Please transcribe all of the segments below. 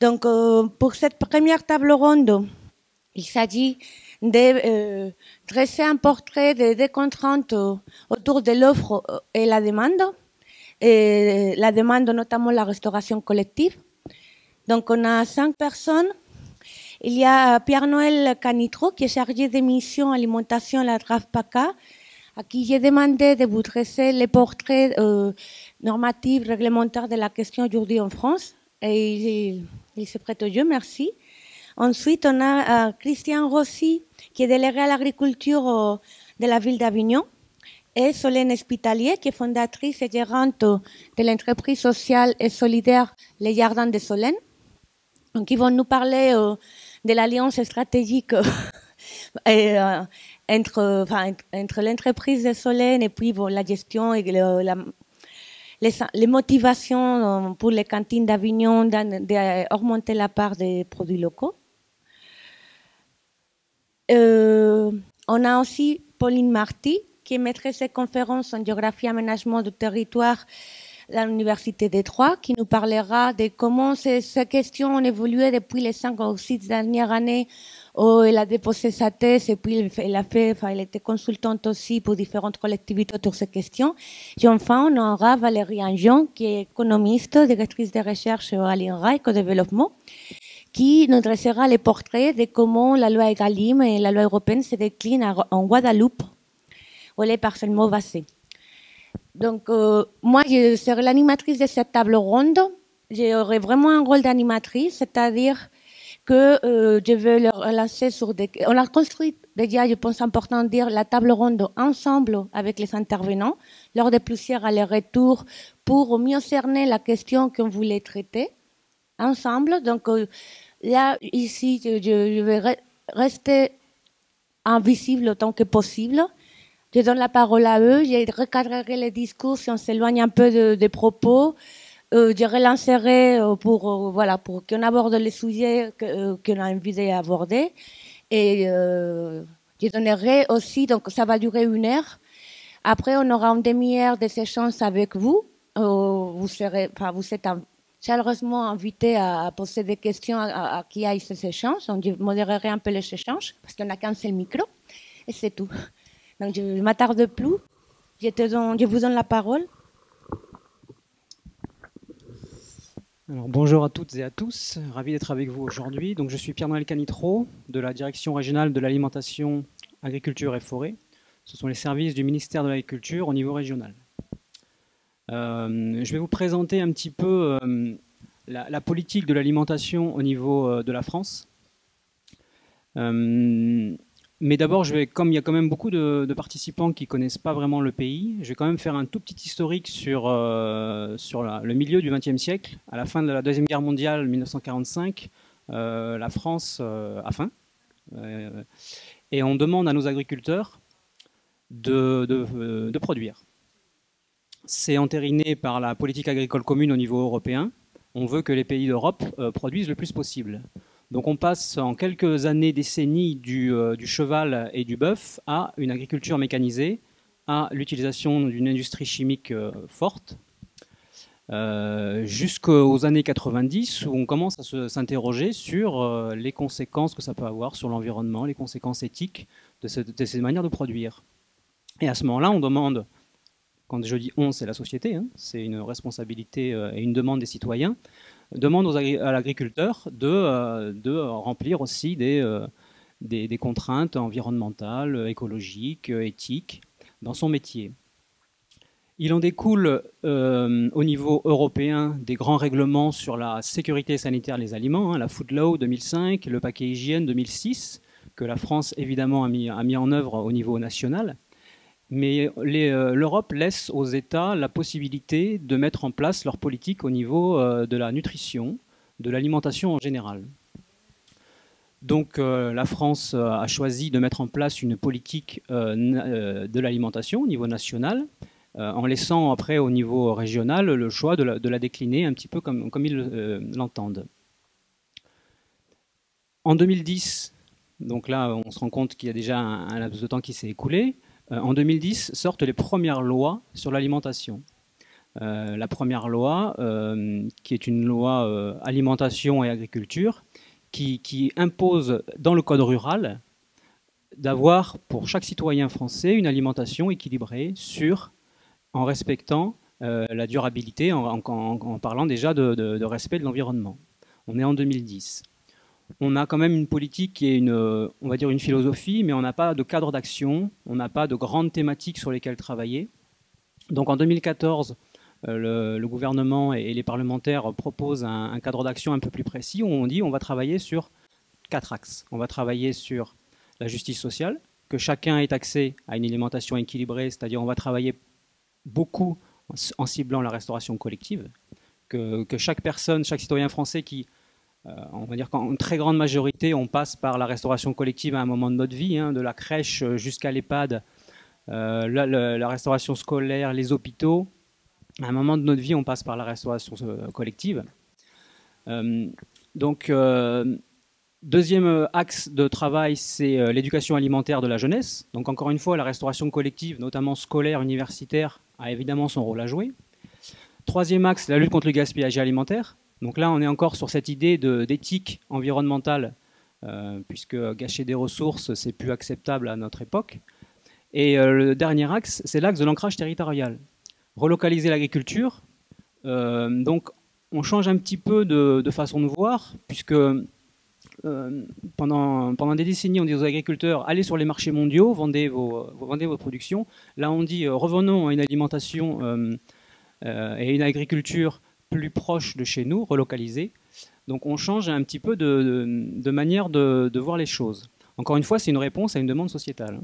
Donc, pour cette première table ronde, il s'agit de dresser un portrait des contraintes autour de l'offre et la demande. Et la demande, notamment la restauration collective. Donc, on a 5 personnes. Il y a Pierre-Noël Canitro, qui est chargé des missions alimentation à la DRAFPACA, à qui j'ai demandé de vous dresser les portraits normatifs, réglementaires de la question aujourd'hui en France. Et il se prête au jeu, merci. Ensuite, on a Christian Rossi, qui est délégué à l'agriculture de la ville d'Avignon, et Solène Espitalier, qui est fondatrice et gérante de l'entreprise sociale et solidaire Les Jardins de Solène. Donc, ils vont nous parler de l'alliance stratégique entre l'entreprise de Solène et puis la gestion et les motivations pour les cantines d'Avignon d'augmenter la part des produits locaux. On a aussi Pauline Marty, qui est maîtresse de conférences en géographie et aménagement du territoire à l'Université de Troyes, qui nous parlera de comment ces questions ont évolué depuis les 5 ou 6 dernières années où elle a déposé sa thèse et puis elle était consultante aussi pour différentes collectivités sur ces questions. Et enfin, on aura Valérie Anjon, qui est économiste, directrice de recherche à l'INRA, éco-développement, qui nous dressera les portraits de comment la loi Egalim et la loi européenne se déclinent en Guadeloupe, où elle est partiellement basée. Donc, moi, je serai l'animatrice de cette table ronde. J'aurai vraiment un rôle d'animatrice, c'est-à-dire que je vais leur lancer sur des... On a construit déjà, je pense important de dire, la table ronde ensemble avec les intervenants, lors de plusieurs allers-retours, pour mieux cerner la question qu'on voulait traiter ensemble. Donc, là, ici, je vais rester invisible autant que possible. Je donne la parole à eux, je recadrerai les discours si on s'éloigne un peu des propos. Je relancerai pour qu'on aborde les sujets qu'on a envie d'aborder. Et je donnerai aussi, donc ça va durer 1 heure. Après, on aura une demi-heure des échanges avec vous. Vous êtes chaleureusement invités à poser des questions à qui aille ces échanges. Donc, je modérerai un peu les échanges parce qu'on n'a qu'un seul micro. Et c'est tout. Donc, je ne m'attarde plus. Je vous donne la parole. Alors, bonjour à toutes et à tous, ravi d'être avec vous aujourd'hui. Donc, je suis Pierre-Noël Canitro de la Direction régionale de l'alimentation, agriculture et forêt. Ce sont les services du ministère de l'Agriculture au niveau régional. Je vais vous présenter un petit peu la politique de l'alimentation au niveau de la France. Mais d'abord, comme il y a quand même beaucoup de participants qui ne connaissent pas vraiment le pays, je vais quand même faire un tout petit historique sur le milieu du XXe siècle. À la fin de la Deuxième Guerre mondiale, 1945, la France a faim. Et on demande à nos agriculteurs de produire. C'est entériné par la politique agricole commune au niveau européen. On veut que les pays d'Europe produisent le plus possible. Donc on passe en quelques années, décennies du cheval et du bœuf à une agriculture mécanisée, à l'utilisation d'une industrie chimique forte, jusqu'aux années 90 où on commence à s'interroger sur les conséquences que ça peut avoir sur l'environnement, les conséquences éthiques de ces manières de produire. Et à ce moment-là, on demande, quand je dis on, c'est la société, hein, c'est une responsabilité et une demande des citoyens, demande à l'agriculteur de remplir aussi des contraintes environnementales, écologiques, éthiques dans son métier. Il en découle au niveau européen des grands règlements sur la sécurité sanitaire des aliments, hein, la Food Law 2005, le paquet hygiène 2006, que la France évidemment a mis en œuvre au niveau national. Mais l'Europe laisse aux États la possibilité de mettre en place leur politique au niveau de la nutrition, de l'alimentation en général. Donc la France a choisi de mettre en place une politique de l'alimentation au niveau national, en laissant après au niveau régional le choix de la décliner un petit peu comme ils l'entendent. En 2010, donc là on se rend compte qu'il y a déjà un laps de temps qui s'est écoulé. En 2010 sortent les premières lois sur l'alimentation. la première loi, qui est une loi alimentation et agriculture, qui impose dans le code rural d'avoir pour chaque citoyen français une alimentation équilibrée, sûre, en respectant la durabilité, en parlant déjà de respect de l'environnement. On est en 2010. On a quand même une politique qui est on va dire une philosophie, mais on n'a pas de cadre d'action, on n'a pas de grandes thématiques sur lesquelles travailler. Donc en 2014, le gouvernement et les parlementaires proposent un cadre d'action un peu plus précis où on dit on va travailler sur 4 axes. On va travailler sur la justice sociale, que chacun ait accès à une alimentation équilibrée, c'est-à-dire on va travailler beaucoup en ciblant la restauration collective, que chaque personne, chaque citoyen français qui, on va dire qu'en très grande majorité, on passe par la restauration collective à un moment de notre vie, hein, de la crèche jusqu'à l'EHPAD, la restauration scolaire, les hôpitaux. À un moment de notre vie, on passe par la restauration collective. Donc, deuxième axe de travail, c'est l'éducation alimentaire de la jeunesse. Donc, encore une fois, la restauration collective, notamment scolaire, universitaire, a évidemment son rôle à jouer. Troisième axe, la lutte contre le gaspillage alimentaire. Donc là, on est encore sur cette idée d'éthique environnementale, puisque gâcher des ressources, c'est plus acceptable à notre époque. Et le dernier axe, c'est l'axe de l'ancrage territorial. Relocaliser l'agriculture. Donc, on change un petit peu de façon de voir, puisque pendant des décennies, on dit aux agriculteurs, allez sur les marchés mondiaux, vendez vos productions. Là, on dit, revenons à une alimentation et une agriculture plus proche de chez nous, relocalisée. Donc on change un petit peu de manière de voir les choses. Encore une fois, c'est une réponse à une demande sociétale.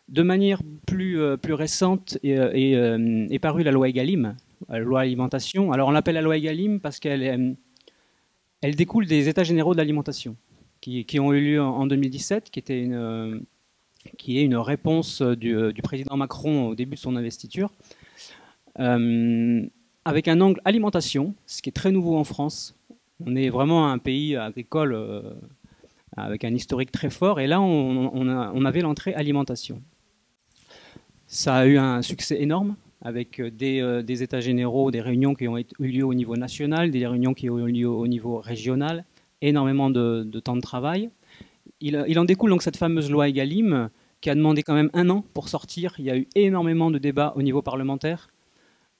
De manière plus récente est parue la loi Egalim, la loi alimentation. Alors on l'appelle la loi Egalim parce qu'elle découle des États généraux de l'alimentation qui ont eu lieu en 2017, qui est une réponse du président Macron au début de son investiture. Avec un angle alimentation, ce qui est très nouveau en France. On est vraiment un pays agricole avec un historique très fort, et là on avait l'entrée alimentation. Ça a eu un succès énorme avec des états généraux, des réunions qui ont eu lieu au niveau national, des réunions qui ont eu lieu au niveau régional, énormément de temps de travail. Il en découle donc cette fameuse loi Egalim qui a demandé quand même 1 an pour sortir. Il y a eu énormément de débats au niveau parlementaire.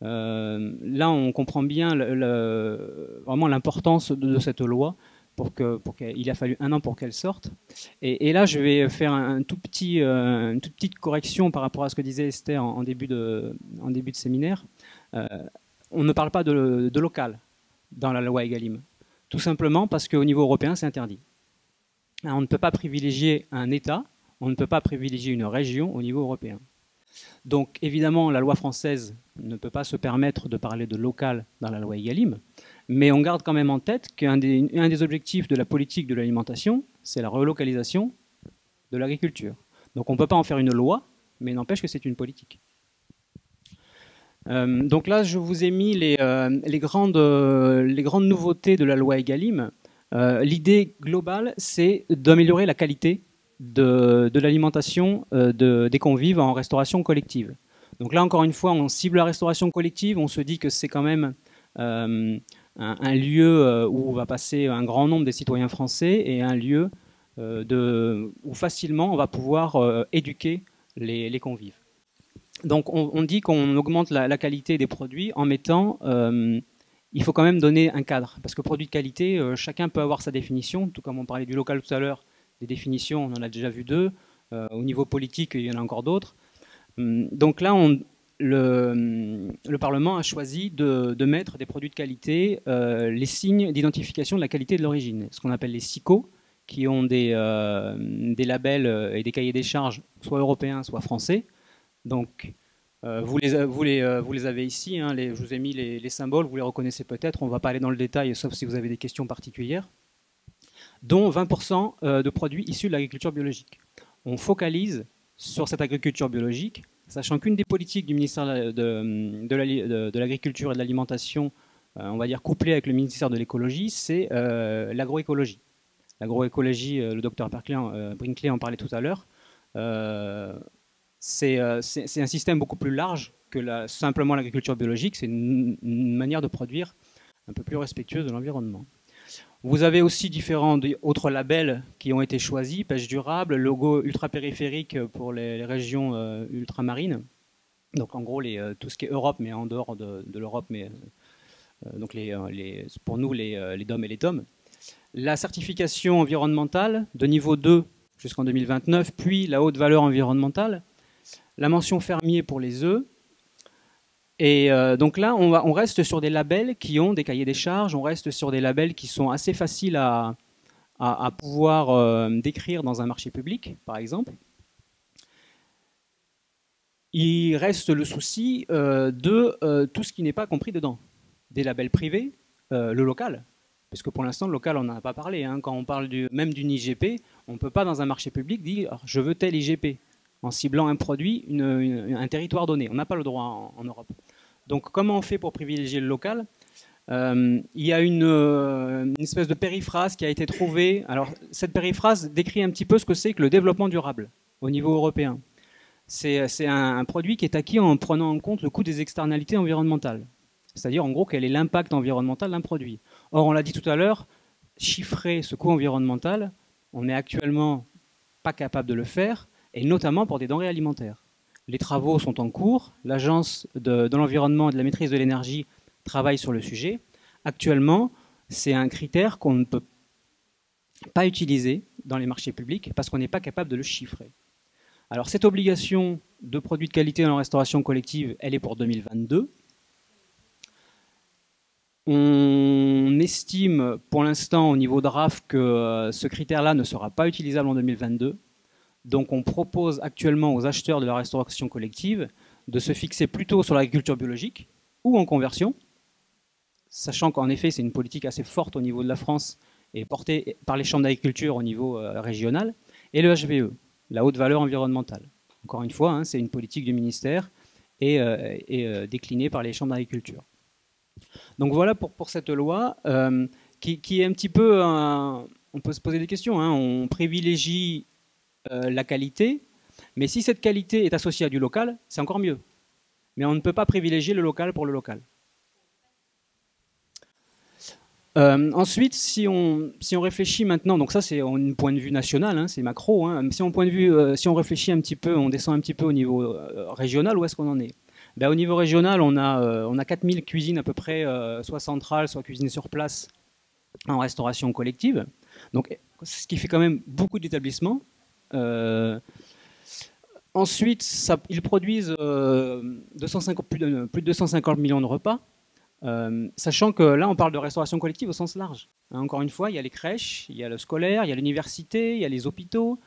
Là, on comprend bien vraiment l'importance de cette loi il a fallu 1 an pour qu'elle sorte. Et là, je vais faire une toute petite correction par rapport à ce que disait Esther en début de séminaire. On ne parle pas de local dans la loi Egalim, tout simplement parce qu'au niveau européen, c'est interdit. On ne peut pas privilégier un État, on ne peut pas privilégier une région au niveau européen. Donc évidemment, la loi française ne peut pas se permettre de parler de local dans la loi Egalim, mais on garde quand même en tête qu'un des objectifs de la politique de l'alimentation, c'est la relocalisation de l'agriculture. Donc on ne peut pas en faire une loi, mais n'empêche que c'est une politique. Donc là, je vous ai mis les grandes nouveautés de la loi Egalim. L'idée globale, c'est d'améliorer la qualité de l'alimentation des convives en restauration collective. Donc là, encore une fois, on cible la restauration collective, on se dit que c'est quand même un lieu où va passer un grand nombre des citoyens français et un lieu où facilement on va pouvoir éduquer les convives. Donc on dit qu'on augmente la qualité des produits en mettant... il faut quand même donner un cadre, parce que produit de qualité, chacun peut avoir sa définition, tout comme on parlait du local tout à l'heure, des définitions, on en a déjà vu 2. Au niveau politique, il y en a encore d'autres. Donc là, le Parlement a choisi de mettre des produits de qualité, les signes d'identification de la qualité de l'origine, ce qu'on appelle les SICO, qui ont des labels et des cahiers des charges, soit européens, soit français. Donc, vous les avez ici, hein, je vous ai mis les symboles, vous les reconnaissez peut-être, on ne va pas aller dans le détail, sauf si vous avez des questions particulières, dont 20% de produits issus de l'agriculture biologique. On focalise sur cette agriculture biologique, sachant qu'une des politiques du ministère de l'Agriculture et de l'Alimentation, on va dire couplée avec le ministère de l'Écologie, c'est l'agroécologie. L'agroécologie, le docteur Brinkley en parlait tout à l'heure. c'est un système beaucoup plus large que simplement l'agriculture biologique. C'est une manière de produire un peu plus respectueuse de l'environnement. Vous avez aussi différents autres labels qui ont été choisis, pêche durable, logo ultra-périphérique pour les régions ultramarines. Donc en gros, tout ce qui est Europe, mais en dehors de l'Europe, mais donc pour nous, les DOM et les TOM. La certification environnementale de niveau 2 jusqu'en 2029, puis la haute valeur environnementale, la mention fermier pour les œufs. Et donc là, on reste sur des labels qui ont des cahiers des charges, on reste sur des labels qui sont assez faciles à pouvoir décrire dans un marché public, par exemple. Il reste le souci de tout ce qui n'est pas compris dedans. Des labels privés, le local, parce que pour l'instant, le local, on n'en a pas parlé. Hein. Quand on parle même d'une IGP, on ne peut pas dans un marché public dire « je veux telle IGP » en ciblant un produit, un territoire donné. On n'a pas le droit en Europe. Donc comment on fait pour privilégier le local ? Il y a une espèce de périphrase qui a été trouvée. Alors cette périphrase décrit un petit peu ce que c'est que le développement durable au niveau européen. C'est un produit qui est acquis en prenant en compte le coût des externalités environnementales. C'est-à-dire en gros quel est l'impact environnemental d'un produit. Or on l'a dit tout à l'heure, chiffrer ce coût environnemental, on n'est actuellement pas capable de le faire, et notamment pour des denrées alimentaires. Les travaux sont en cours, l'Agence de l'environnement et de la maîtrise de l'énergie travaille sur le sujet. Actuellement, c'est un critère qu'on ne peut pas utiliser dans les marchés publics parce qu'on n'est pas capable de le chiffrer. Alors cette obligation de produits de qualité dans la restauration collective, elle est pour 2022. On estime pour l'instant au niveau DRAF que ce critère-là ne sera pas utilisable en 2022. Donc on propose actuellement aux acheteurs de la restauration collective de se fixer plutôt sur l'agriculture biologique ou en conversion, sachant qu'en effet c'est une politique assez forte au niveau de la France et portée par les chambres d'agriculture au niveau régional, et le HVE, la haute valeur environnementale. Encore une fois, hein, c'est une politique du ministère et déclinée par les chambres d'agriculture. Donc voilà pour cette loi qui est un petit peu... on peut se poser des questions, hein, on privilégie la qualité, mais si cette qualité est associée à du local, c'est encore mieux. Mais on ne peut pas privilégier le local pour le local. Ensuite, si on réfléchit maintenant, donc ça c'est un point de vue national, hein, c'est macro, hein, si on réfléchit un petit peu, on descend un petit peu au niveau régional, où est-ce qu'on en est? Ben, au niveau régional, on a 4000 cuisines à peu près, soit centrales, soit cuisinées sur place, en restauration collective. Donc, ce qui fait quand même beaucoup d'établissements. Ensuite, ils produisent plus de 250 millions de repas, sachant que là, on parle de restauration collective au sens large. Hein, encore une fois, il y a les crèches, il y a le scolaire, il y a l'université, il y a les hôpitaux,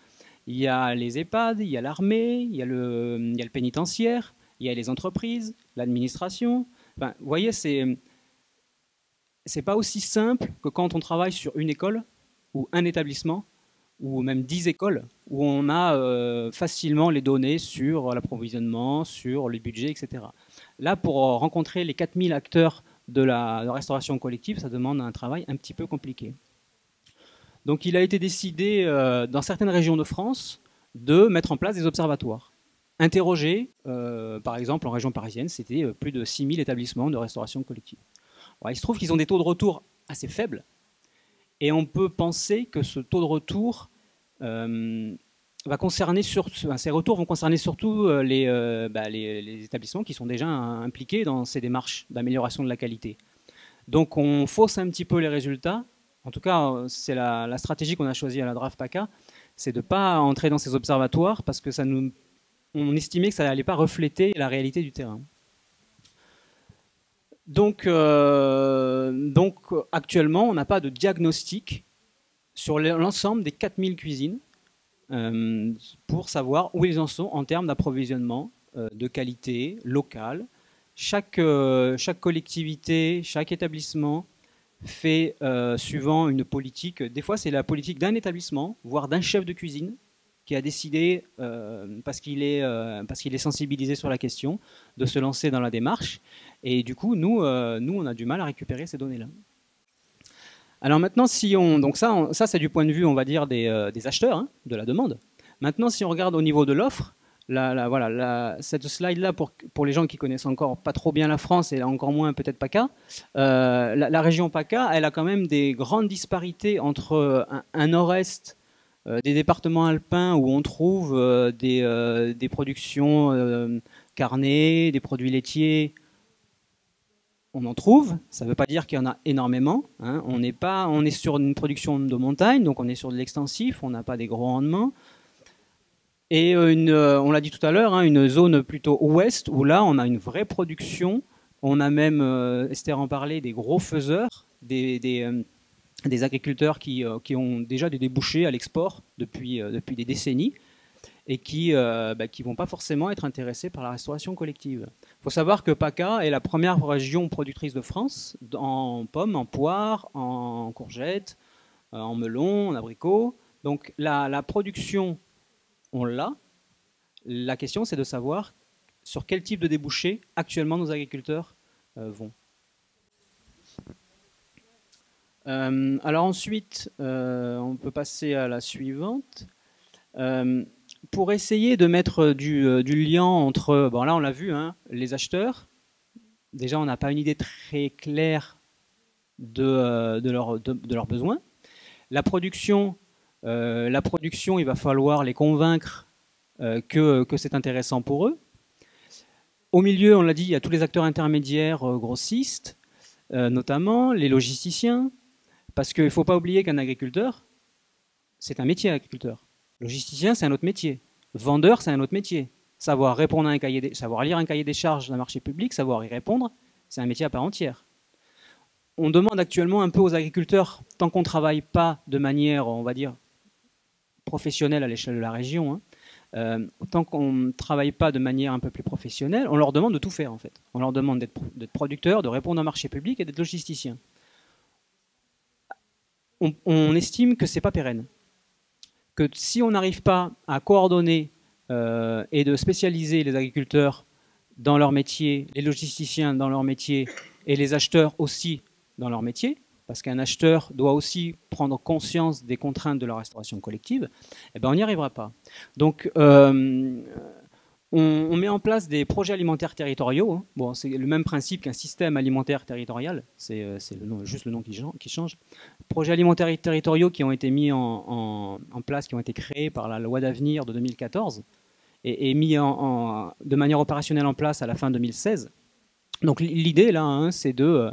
il y a les EHPAD, il y a l'armée, il y a le pénitentiaire, il y a les entreprises, l'administration. Enfin, vous voyez, c'est pas aussi simple que quand on travaille sur une école ou un établissement ou même 10 écoles où on a facilement les données sur l'approvisionnement, sur les budgets, etc. Là, pour rencontrer les 4000 acteurs de la restauration collective, ça demande un travail un petit peu compliqué. Donc il a été décidé dans certaines régions de France de mettre en place des observatoires. Interrogés, par exemple en région parisienne, c'était plus de 6000 établissements de restauration collective. Alors, il se trouve qu'ils ont des taux de retour assez faibles, et on peut penser que ce taux de retour va concerner ces retours vont concerner surtout les établissements qui sont déjà impliqués dans ces démarches d'amélioration de la qualité. Donc on fausse un petit peu les résultats. En tout cas, c'est la stratégie qu'on a choisie à la DRAF PACA, c'est de ne pas entrer dans ces observatoires parce que on estimait que ça n'allait pas refléter la réalité du terrain. Donc actuellement, on n'a pas de diagnostic sur l'ensemble des 4000 cuisines pour savoir où ils en sont en termes d'approvisionnement, de qualité locale. Chaque collectivité, chaque établissement fait suivant une politique. Des fois, c'est la politique d'un établissement, voire d'un chef de cuisine, qui a décidé, parce qu'il est sensibilisé sur la question, de se lancer dans la démarche. Et du coup, nous on a du mal à récupérer ces données-là. Alors maintenant, donc ça c'est du point de vue, on va dire, des acheteurs, hein, de la demande. Maintenant, si on regarde au niveau de l'offre, cette slide-là, pour les gens qui connaissent encore pas trop bien la France et encore moins peut-être PACA, la région PACA, elle a quand même des grandes disparités entre un nord-est des départements alpins où on trouve des productions carnées, des produits laitiers. On en trouve, ça ne veut pas dire qu'il y en a énormément. Hein. On est sur une production de montagne, donc on est sur de l'extensif, on n'a pas des gros rendements. Et on l'a dit tout à l'heure, hein, une zone plutôt ouest où là on a une vraie production. On a même, Esther en parlait, des gros faiseurs, des agriculteurs qui ont déjà des débouchés à l'export depuis des décennies et qui vont pas forcément être intéressés par la restauration collective. Il faut savoir que PACA est la première région productrice de France en pommes, en poires, en courgettes, en melons, en abricots. Donc la production, on l'a. La question, c'est de savoir sur quel type de débouchés actuellement nos agriculteurs vont. Alors ensuite, on peut passer à la suivante. Pour essayer de mettre du lien entre, bon là on l'a vu, hein, les acheteurs, déjà on n'a pas une idée très claire de leurs besoins. La production, il va falloir les convaincre que c'est intéressant pour eux. Au milieu, on l'a dit, il y a tous les acteurs intermédiaires grossistes, notamment les logisticiens, parce qu'il ne faut pas oublier qu'un agriculteur, c'est un métier agriculteur. Logisticien, c'est un autre métier. Vendeur, c'est un autre métier. Savoir répondre à savoir lire un cahier des charges d'un marché public, savoir y répondre, c'est un métier à part entière. On demande actuellement un peu aux agriculteurs, tant qu'on ne travaille pas de manière, on va dire, professionnelle à l'échelle de la région, hein, tant qu'on ne travaille pas de manière un peu plus professionnelle, on leur demande de tout faire en fait. On leur demande d'être producteurs, de répondre au marché public et d'être logisticien. On estime que ce n'est pas pérenne. Que si on n'arrive pas à coordonner et de spécialiser les agriculteurs dans leur métier, les logisticiens dans leur métier et les acheteurs aussi dans leur métier, parce qu'un acheteur doit aussi prendre conscience des contraintes de la restauration collective, eh ben on n'y arrivera pas. Donc on met en place des projets alimentaires territoriaux. Hein. Bon, c'est le même principe qu'un système alimentaire territorial, c'est juste le nom qui change. Projets alimentaires territoriaux qui ont été mis en place, qui ont été créés par la loi d'avenir de 2014 et mis de manière opérationnelle en place à la fin 2016. Donc l'idée là, hein, c'est de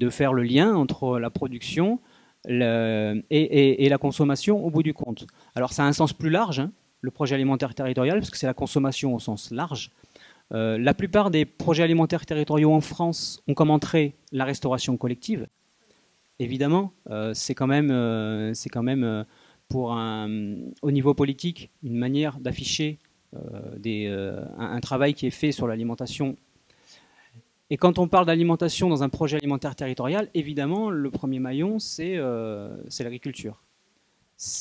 faire le lien entre la production et la consommation au bout du compte. Alors ça a un sens plus large, hein, le projet alimentaire territorial, parce que c'est la consommation au sens large. La plupart des projets alimentaires territoriaux en France ont comme entrée la restauration collective. Évidemment, c'est quand même au niveau politique une manière d'afficher un travail qui est fait sur l'alimentation. Et quand on parle d'alimentation dans un projet alimentaire territorial, évidemment, le premier maillon, c'est l'agriculture.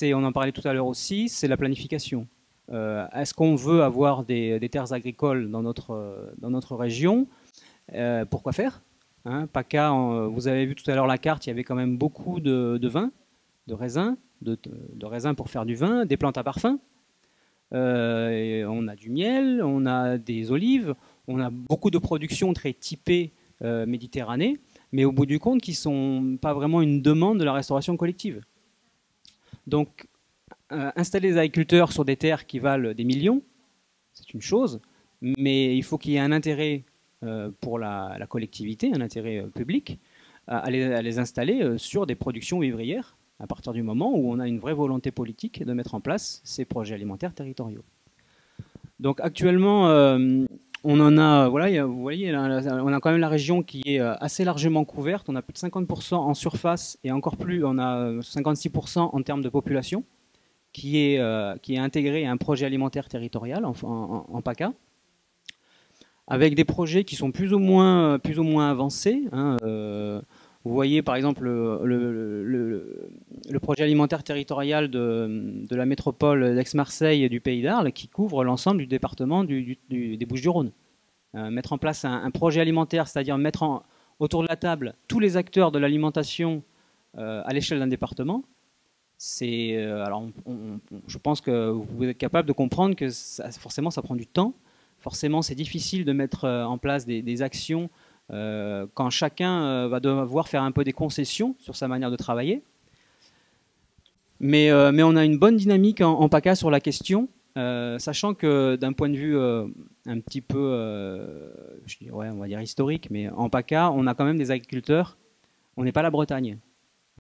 On en parlait tout à l'heure aussi, c'est la planification. Est-ce qu'on veut avoir des terres agricoles dans notre région? Pourquoi faire, hein, PACA, vous avez vu tout à l'heure la carte, il y avait quand même beaucoup de vin, de raisins pour faire du vin, des plantes à parfum. On a du miel, on a des olives, on a beaucoup de productions très typées Méditerranée, mais au bout du compte qui ne sont pas vraiment une demande de la restauration collective. Donc installer des agriculteurs sur des terres qui valent des millions, c'est une chose, mais il faut qu'il y ait un intérêt pour la collectivité, un intérêt public, à les installer sur des productions vivrières, à partir du moment où on a une vraie volonté politique de mettre en place ces projets alimentaires territoriaux. Donc actuellement, on en a, voilà, vous voyez, on a quand même la région qui est assez largement couverte. On a plus de 50% en surface et encore plus, on a 56% en termes de population qui est intégrée à un projet alimentaire territorial en PACA, avec des projets qui sont plus ou moins avancés. Hein, vous voyez par exemple le projet alimentaire territorial de la métropole d'Aix-Marseille et du Pays d'Arles qui couvre l'ensemble du département des Bouches-du-Rhône. Mettre en place un projet alimentaire, c'est-à-dire mettre autour de la table tous les acteurs de l'alimentation à l'échelle d'un département, Alors, je pense que vous êtes capable de comprendre que forcément, ça prend du temps. Forcément, c'est difficile de mettre en place des actions quand chacun va devoir faire un peu des concessions sur sa manière de travailler. Mais on a une bonne dynamique en PACA sur la question, sachant que d'un point de vue un petit peu, je dirais, on va dire historique, mais en PACA, on a quand même des agriculteurs. On n'est pas la Bretagne.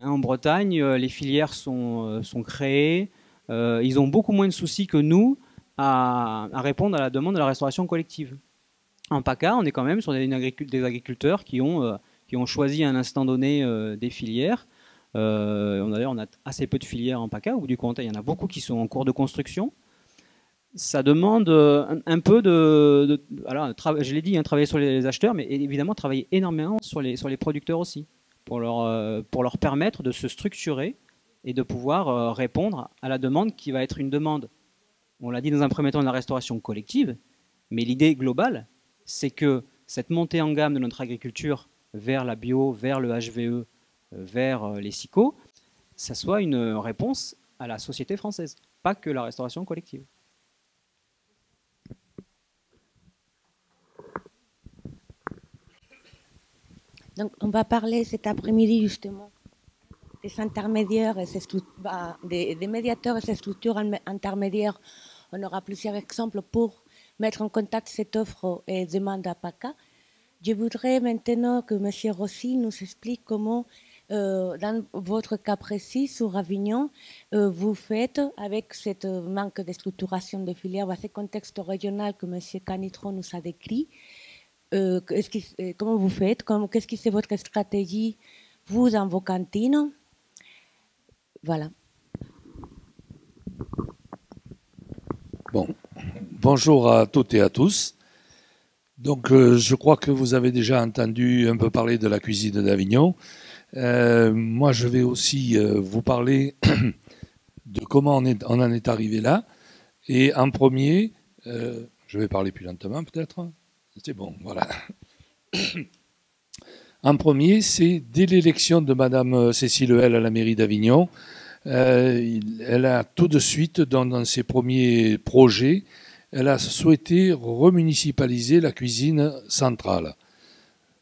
En Bretagne, les filières sont créées. Ils ont beaucoup moins de soucis que nous à répondre à la demande de la restauration collective. En PACA, on est quand même sur des agriculteurs qui ont choisi à un instant donné des filières. D'ailleurs, on a assez peu de filières en PACA. Au bout du compte, il y en a beaucoup qui sont en cours de construction. Ça demande un peu alors, je l'ai dit, travailler sur les acheteurs, mais évidemment travailler énormément sur les producteurs aussi, pour leur permettre de se structurer et de pouvoir répondre à la demande qui va être une demande, on l'a dit dans un premier temps, de la restauration collective, mais l'idée globale, c'est que cette montée en gamme de notre agriculture vers la bio, vers le HVE, vers les SICO, ça soit une réponse à la société française, pas que la restauration collective. Donc, on va parler cet après-midi justement des intermédiaires et des médiateurs et ces structures intermédiaires. On aura plusieurs exemples pour mettre en contact cette offre et demande à PACA. Je voudrais maintenant que M. Rossi nous explique comment, dans votre cas précis sur Avignon, vous faites avec cette manque de structuration de filières, ce contexte régional que M. Canitron nous a décrit. Comment vous faites? Qu'est-ce qui c'est votre stratégie, vous, dans vos cantines? Voilà. Bon, bonjour à toutes et à tous. Donc, je crois que vous avez déjà entendu un peu parler de la cuisine d'Avignon. Moi, je vais aussi vous parler de comment on en est arrivé là. Et en premier, je vais parler plus lentement peut-être. C'est bon, voilà. En premier, c'est dès l'élection de Madame Cécile Helle à la mairie d'Avignon, elle a tout de suite, dans ses premiers projets, elle a souhaité remunicipaliser la cuisine centrale.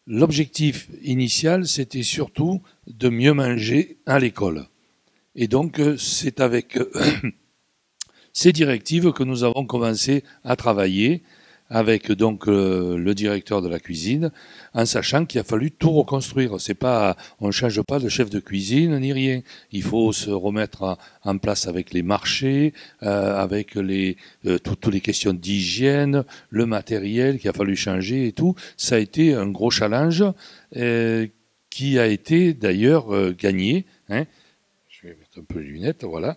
L'objectif initial, c'était surtout de mieux manger à l'école. Et donc, c'est avec ces directives que nous avons commencé à travailler avec donc le directeur de la cuisine, en sachant qu'il a fallu tout reconstruire. C'est pas, on ne change pas de chef de cuisine ni rien. Il faut se remettre en place avec les marchés, avec toutes les questions d'hygiène, le matériel qu'il a fallu changer et tout. Ça a été un gros challenge qui a été d'ailleurs gagné. Hein. Je vais mettre un peu les lunettes, voilà.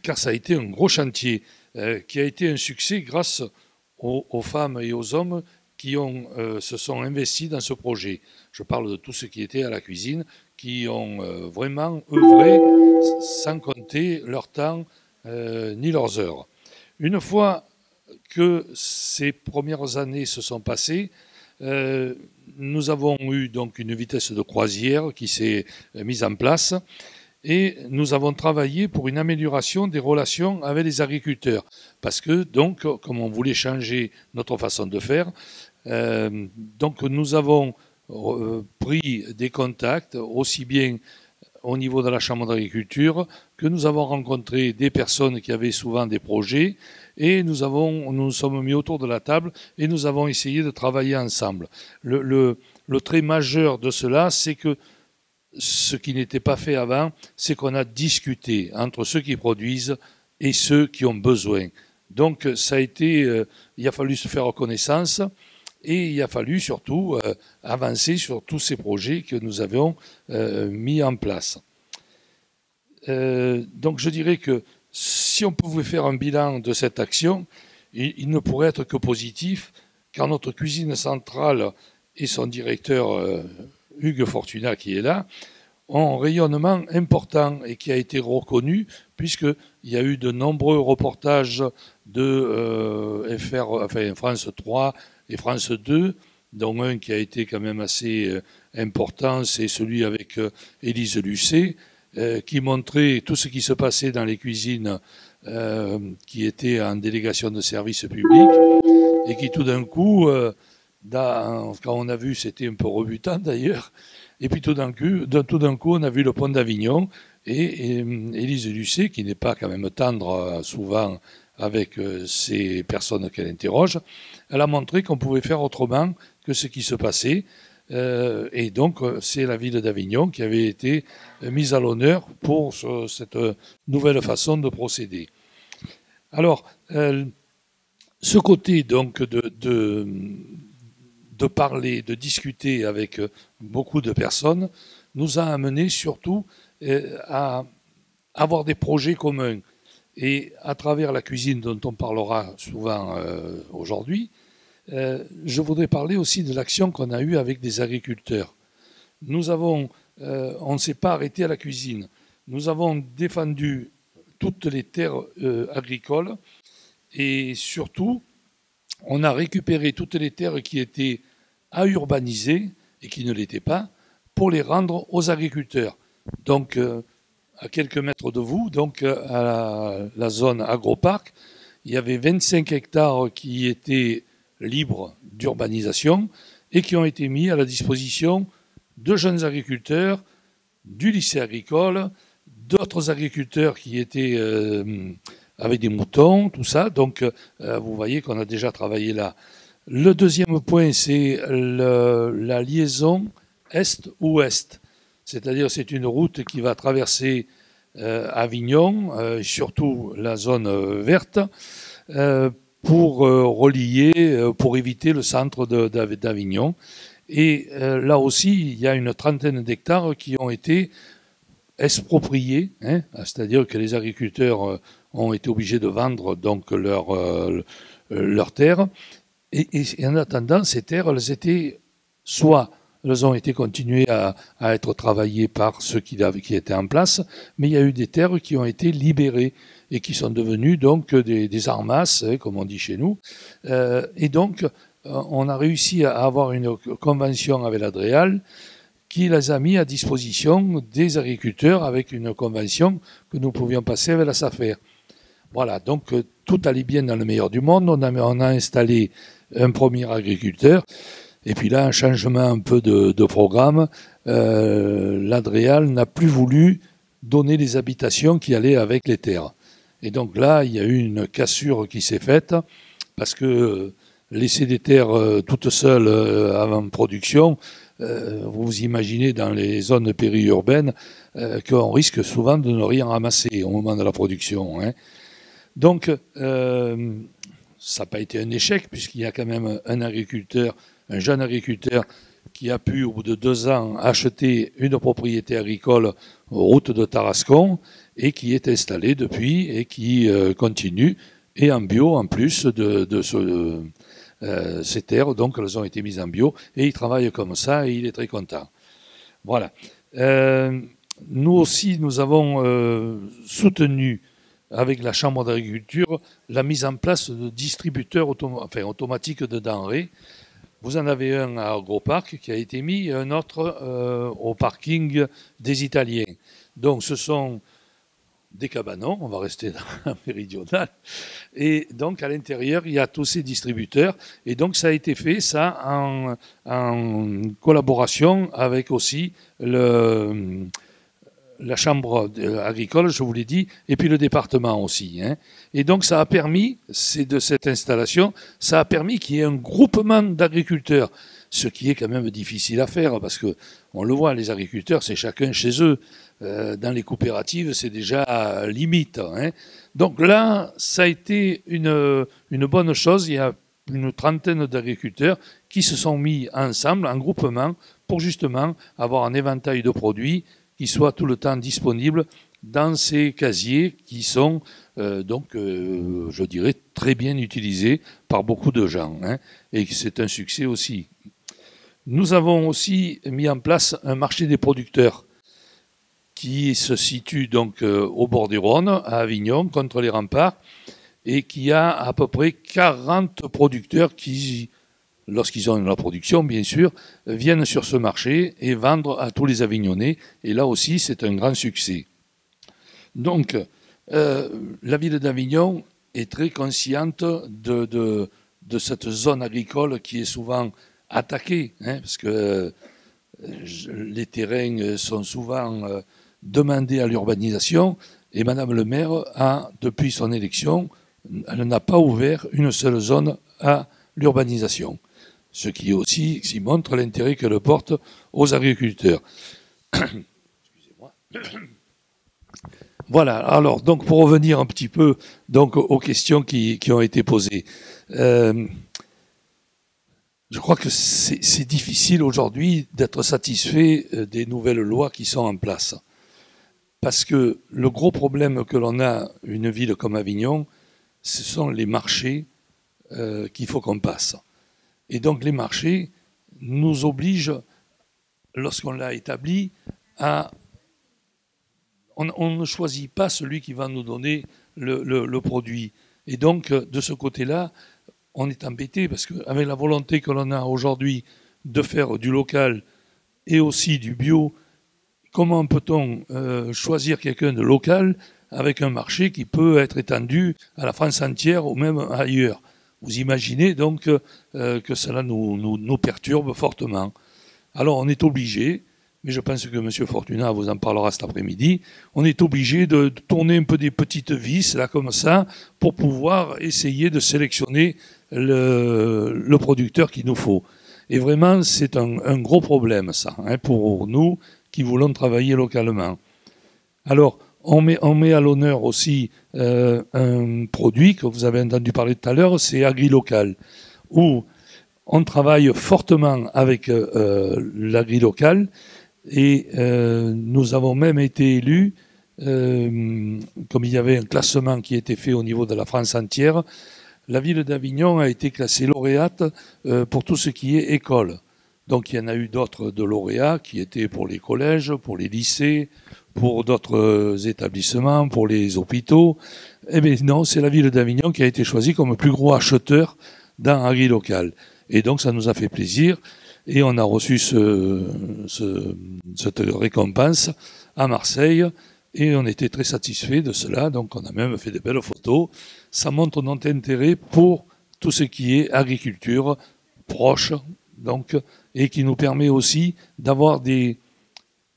Car ça a été un gros chantier. Qui a été un succès grâce aux femmes et aux hommes qui se sont investis dans ce projet. Je parle de tous ceux qui étaient à la cuisine, qui ont vraiment œuvré sans compter leur temps ni leurs heures. Une fois que ces premières années se sont passées, nous avons eu donc une vitesse de croisière qui s'est mise en place. Et nous avons travaillé pour une amélioration des relations avec les agriculteurs. Parce que, donc, comme on voulait changer notre façon de faire, donc nous avons pris des contacts, aussi bien au niveau de la Chambre d'agriculture, que nous avons rencontré des personnes qui avaient souvent des projets, et nous nous sommes mis autour de la table, et nous avons essayé de travailler ensemble. Le trait majeur de cela, c'est que ce qui n'était pas fait avant, c'est qu'on a discuté entre ceux qui produisent et ceux qui ont besoin. Donc, ça a été, il a fallu se faire connaissance et il a fallu surtout avancer sur tous ces projets que nous avions mis en place. Donc, je dirais que si on pouvait faire un bilan de cette action, il ne pourrait être que positif, car notre cuisine centrale et son directeur Hugues Fortunat qui est là, ont un rayonnement important et qui a été reconnu puisqu'il y a eu de nombreux reportages de France 3 et France 2, dont un qui a été quand même assez important, c'est celui avec Élise Lucet, qui montrait tout ce qui se passait dans les cuisines qui étaient en délégation de service public et qui tout d'un coup, quand on a vu, c'était un peu rebutant d'ailleurs, et puis tout d'un coup, on a vu le pont d'Avignon et Élise Lucet, qui n'est pas quand même tendre souvent avec ces personnes qu'elle interroge, elle a montré qu'on pouvait faire autrement que ce qui se passait. Et donc, c'est la ville d'Avignon qui avait été mise à l'honneur pour cette nouvelle façon de procéder. Alors, ce côté donc de parler, de discuter avec beaucoup de personnes, nous a amené surtout à avoir des projets communs. Et à travers la cuisine dont on parlera souvent aujourd'hui, je voudrais parler aussi de l'action qu'on a eue avec des agriculteurs. On ne s'est pas arrêté à la cuisine. Nous avons défendu toutes les terres agricoles et surtout, on a récupéré toutes les terres qui étaient à urbaniser et qui ne l'étaient pas pour les rendre aux agriculteurs. Donc, à quelques mètres de vous, donc à la zone agroparc, il y avait 25 hectares qui étaient libres d'urbanisation et qui ont été mis à la disposition de jeunes agriculteurs, du lycée agricole, d'autres agriculteurs qui étaient avec des moutons, tout ça. Donc, vous voyez qu'on a déjà travaillé là. Le deuxième point, c'est la liaison est-ouest. C'est-à-dire, c'est une route qui va traverser Avignon, surtout la zone verte, pour relier, pour éviter le centre d'Avignon. Et là aussi, il y a une trentaine d'hectares qui ont été expropriés, hein, c'est-à-dire que les agriculteurs ont été obligés de vendre donc leurs terres. Et en attendant, ces terres, elles ont été continuées à être travaillées par ceux qui étaient en place, mais il y a eu des terres qui ont été libérées et qui sont devenues donc des armasses, hein, comme on dit chez nous. Et donc, on a réussi à avoir une convention avec l'Adréal qui les a mis à disposition des agriculteurs avec une convention que nous pouvions passer avec la SAFER. Voilà, donc tout allait bien dans le meilleur du monde. On a installé un premier agriculteur. Et puis là, un changement un peu de programme. L'Adréal n'a plus voulu donner les habitations qui allaient avec les terres. Et donc là, il y a eu une cassure qui s'est faite parce que laisser des terres toutes seules avant production, vous imaginez dans les zones périurbaines qu'on risque souvent de ne rien ramasser au moment de la production, hein. Donc, ça n'a pas été un échec, puisqu'il y a quand même un jeune agriculteur, qui a pu, au bout de 2 ans, acheter une propriété agricole route de Tarascon, et qui est installé depuis, et qui continue, et en bio en plus ces terres, donc elles ont été mises en bio, et il travaille comme ça, et il est très content. Voilà. Nous aussi, nous avons soutenu avec la Chambre d'agriculture, la mise en place de distributeurs automatiques de denrées. Vous en avez un à Agroparc qui a été mis, et un autre au parking des Italiens. Donc ce sont des cabanons, on va rester dans la méridionale, et donc à l'intérieur, il y a tous ces distributeurs, et donc ça a été fait, ça, en collaboration avec aussi la chambre agricole, je vous l'ai dit, et puis le département aussi, hein. Et donc ça a permis, de cette installation, ça a permis qu'il y ait un groupement d'agriculteurs, ce qui est quand même difficile à faire, parce que on le voit, les agriculteurs, c'est chacun chez eux. Dans les coopératives, c'est déjà limite, hein. Donc là, ça a été une bonne chose. Il y a une trentaine d'agriculteurs qui se sont mis ensemble, en groupement, pour justement avoir un éventail de produits qui soit tout le temps disponible dans ces casiers qui sont je dirais, très bien utilisés par beaucoup de gens, hein, et c'est un succès aussi. Nous avons aussi mis en place un marché des producteurs qui se situe donc au bord du Rhône, à Avignon, contre les remparts, et qui a à peu près 40 producteurs qui lorsqu'ils ont la production, bien sûr, viennent sur ce marché et vendre à tous les Avignonnais. Et là aussi, c'est un grand succès. Donc, la ville d'Avignon est très consciente de cette zone agricole qui est souvent attaquée, hein, parce que les terrains sont souvent demandés à l'urbanisation. Et Madame le maire a, depuis son élection, elle n'a pas ouvert une seule zone à l'urbanisation. Ce qui aussi montre l'intérêt qu'elle porte aux agriculteurs. Excusez-moi. Voilà, alors donc pour revenir un petit peu donc, aux questions qui ont été posées. Je crois que c'est difficile aujourd'hui d'être satisfait des nouvelles lois qui sont en place. Parce que le gros problème que l'on a, une ville comme Avignon, ce sont les marchés qu'il faut qu'on passe. Et donc les marchés nous obligent, lorsqu'on l'a établi, à... On ne choisit pas celui qui va nous donner le produit. Et donc, de ce côté-là, on est embêté parce qu'avec la volonté que l'on a aujourd'hui de faire du local et aussi du bio, comment peut-on choisir quelqu'un de local avec un marché qui peut être étendu à la France entière ou même ailleurs? Vous imaginez donc que cela nous perturbe fortement. Alors on est obligé, mais je pense que M. Fortunat vous en parlera cet après-midi, on est obligé de tourner un peu des petites vis, là comme ça, pour pouvoir essayer de sélectionner le producteur qu'il nous faut. Et vraiment, c'est un gros problème, ça, hein, pour nous qui voulons travailler localement. Alors, on met à l'honneur aussi un produit que vous avez entendu parler tout à l'heure, c'est AgriLocal, où on travaille fortement avec l'agri-local et nous avons même été élus, comme il y avait un classement qui était fait au niveau de la France entière, la ville d'Avignon a été classée lauréate pour tout ce qui est école. Donc il y en a eu d'autres de lauréats qui étaient pour les collèges, pour les lycées, pour d'autres établissements, pour les hôpitaux. Eh bien non, c'est la ville d'Avignon qui a été choisie comme le plus gros acheteur dans AgriLocal. Et donc ça nous a fait plaisir et on a reçu cette récompense à Marseille et on était très satisfaits de cela. Donc on a même fait de belles photos. Ça montre notre intérêt pour tout ce qui est agriculture proche, donc, et qui nous permet aussi d'avoir de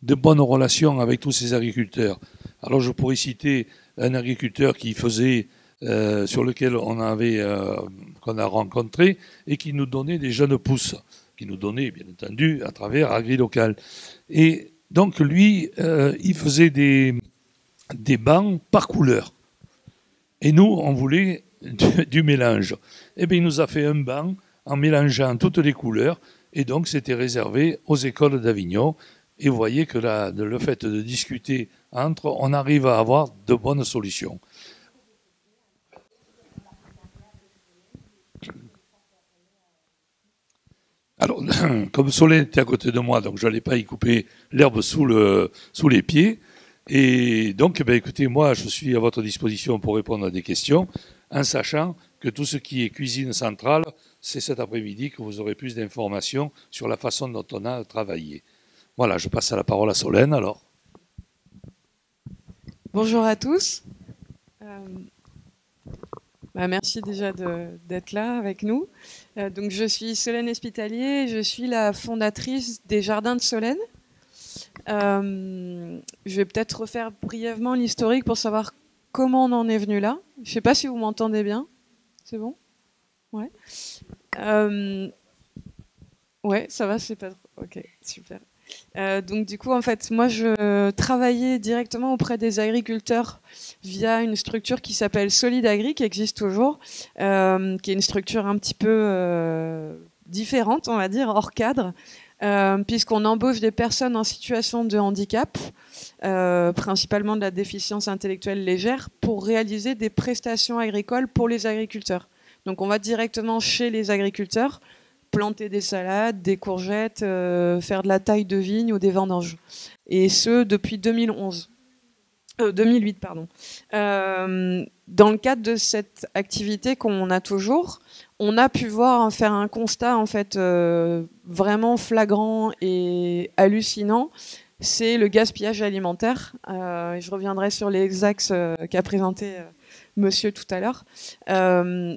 bonnes relations avec tous ces agriculteurs. Alors je pourrais citer un agriculteur qui faisait, sur lequel qu'on a rencontré et qui nous donnait des jeunes pousses, qui nous donnait bien entendu à travers AgriLocal. Et donc lui, il faisait des bancs par couleur. Et nous, on voulait du mélange. Et bien il nous a fait un banc en mélangeant toutes les couleurs, et donc c'était réservé aux écoles d'Avignon. Et vous voyez que le fait de discuter entre, on arrive à avoir de bonnes solutions. Alors, comme Solène était à côté de moi, donc je n'allais pas y couper l'herbe sous les pieds. Et donc, écoutez, moi, je suis à votre disposition pour répondre à des questions, en sachant que tout ce qui est cuisine centrale, c'est cet après-midi que vous aurez plus d'informations sur la façon dont on a travaillé. Voilà, je passe la parole à Solène, alors. Bonjour à tous. Merci déjà d'être là avec nous. Donc, je suis Solène Espitalier, je suis la fondatrice des Jardins de Solène. Je vais peut-être refaire brièvement l'historique pour savoir comment on en est venu là. Je ne sais pas si vous m'entendez bien. C'est bon ? Ouais. Ouais, ça va, c'est pas trop. Ok, super. Donc du coup, en fait, moi, je travaillais directement auprès des agriculteurs via une structure qui s'appelle Solid Agri, qui existe toujours, qui est une structure un petit peu différente, on va dire, hors cadre, puisqu'on embauche des personnes en situation de handicap, principalement de la déficience intellectuelle légère, pour réaliser des prestations agricoles pour les agriculteurs. Donc on va directement chez les agriculteurs, planter des salades, des courgettes, faire de la taille de vigne ou des vendanges. Et ce, depuis 2008, pardon. Dans le cadre de cette activité qu'on a toujours, on a pu faire un constat en fait vraiment flagrant et hallucinant. C'est le gaspillage alimentaire. Je reviendrai sur les axes qu'a présenté monsieur tout à l'heure.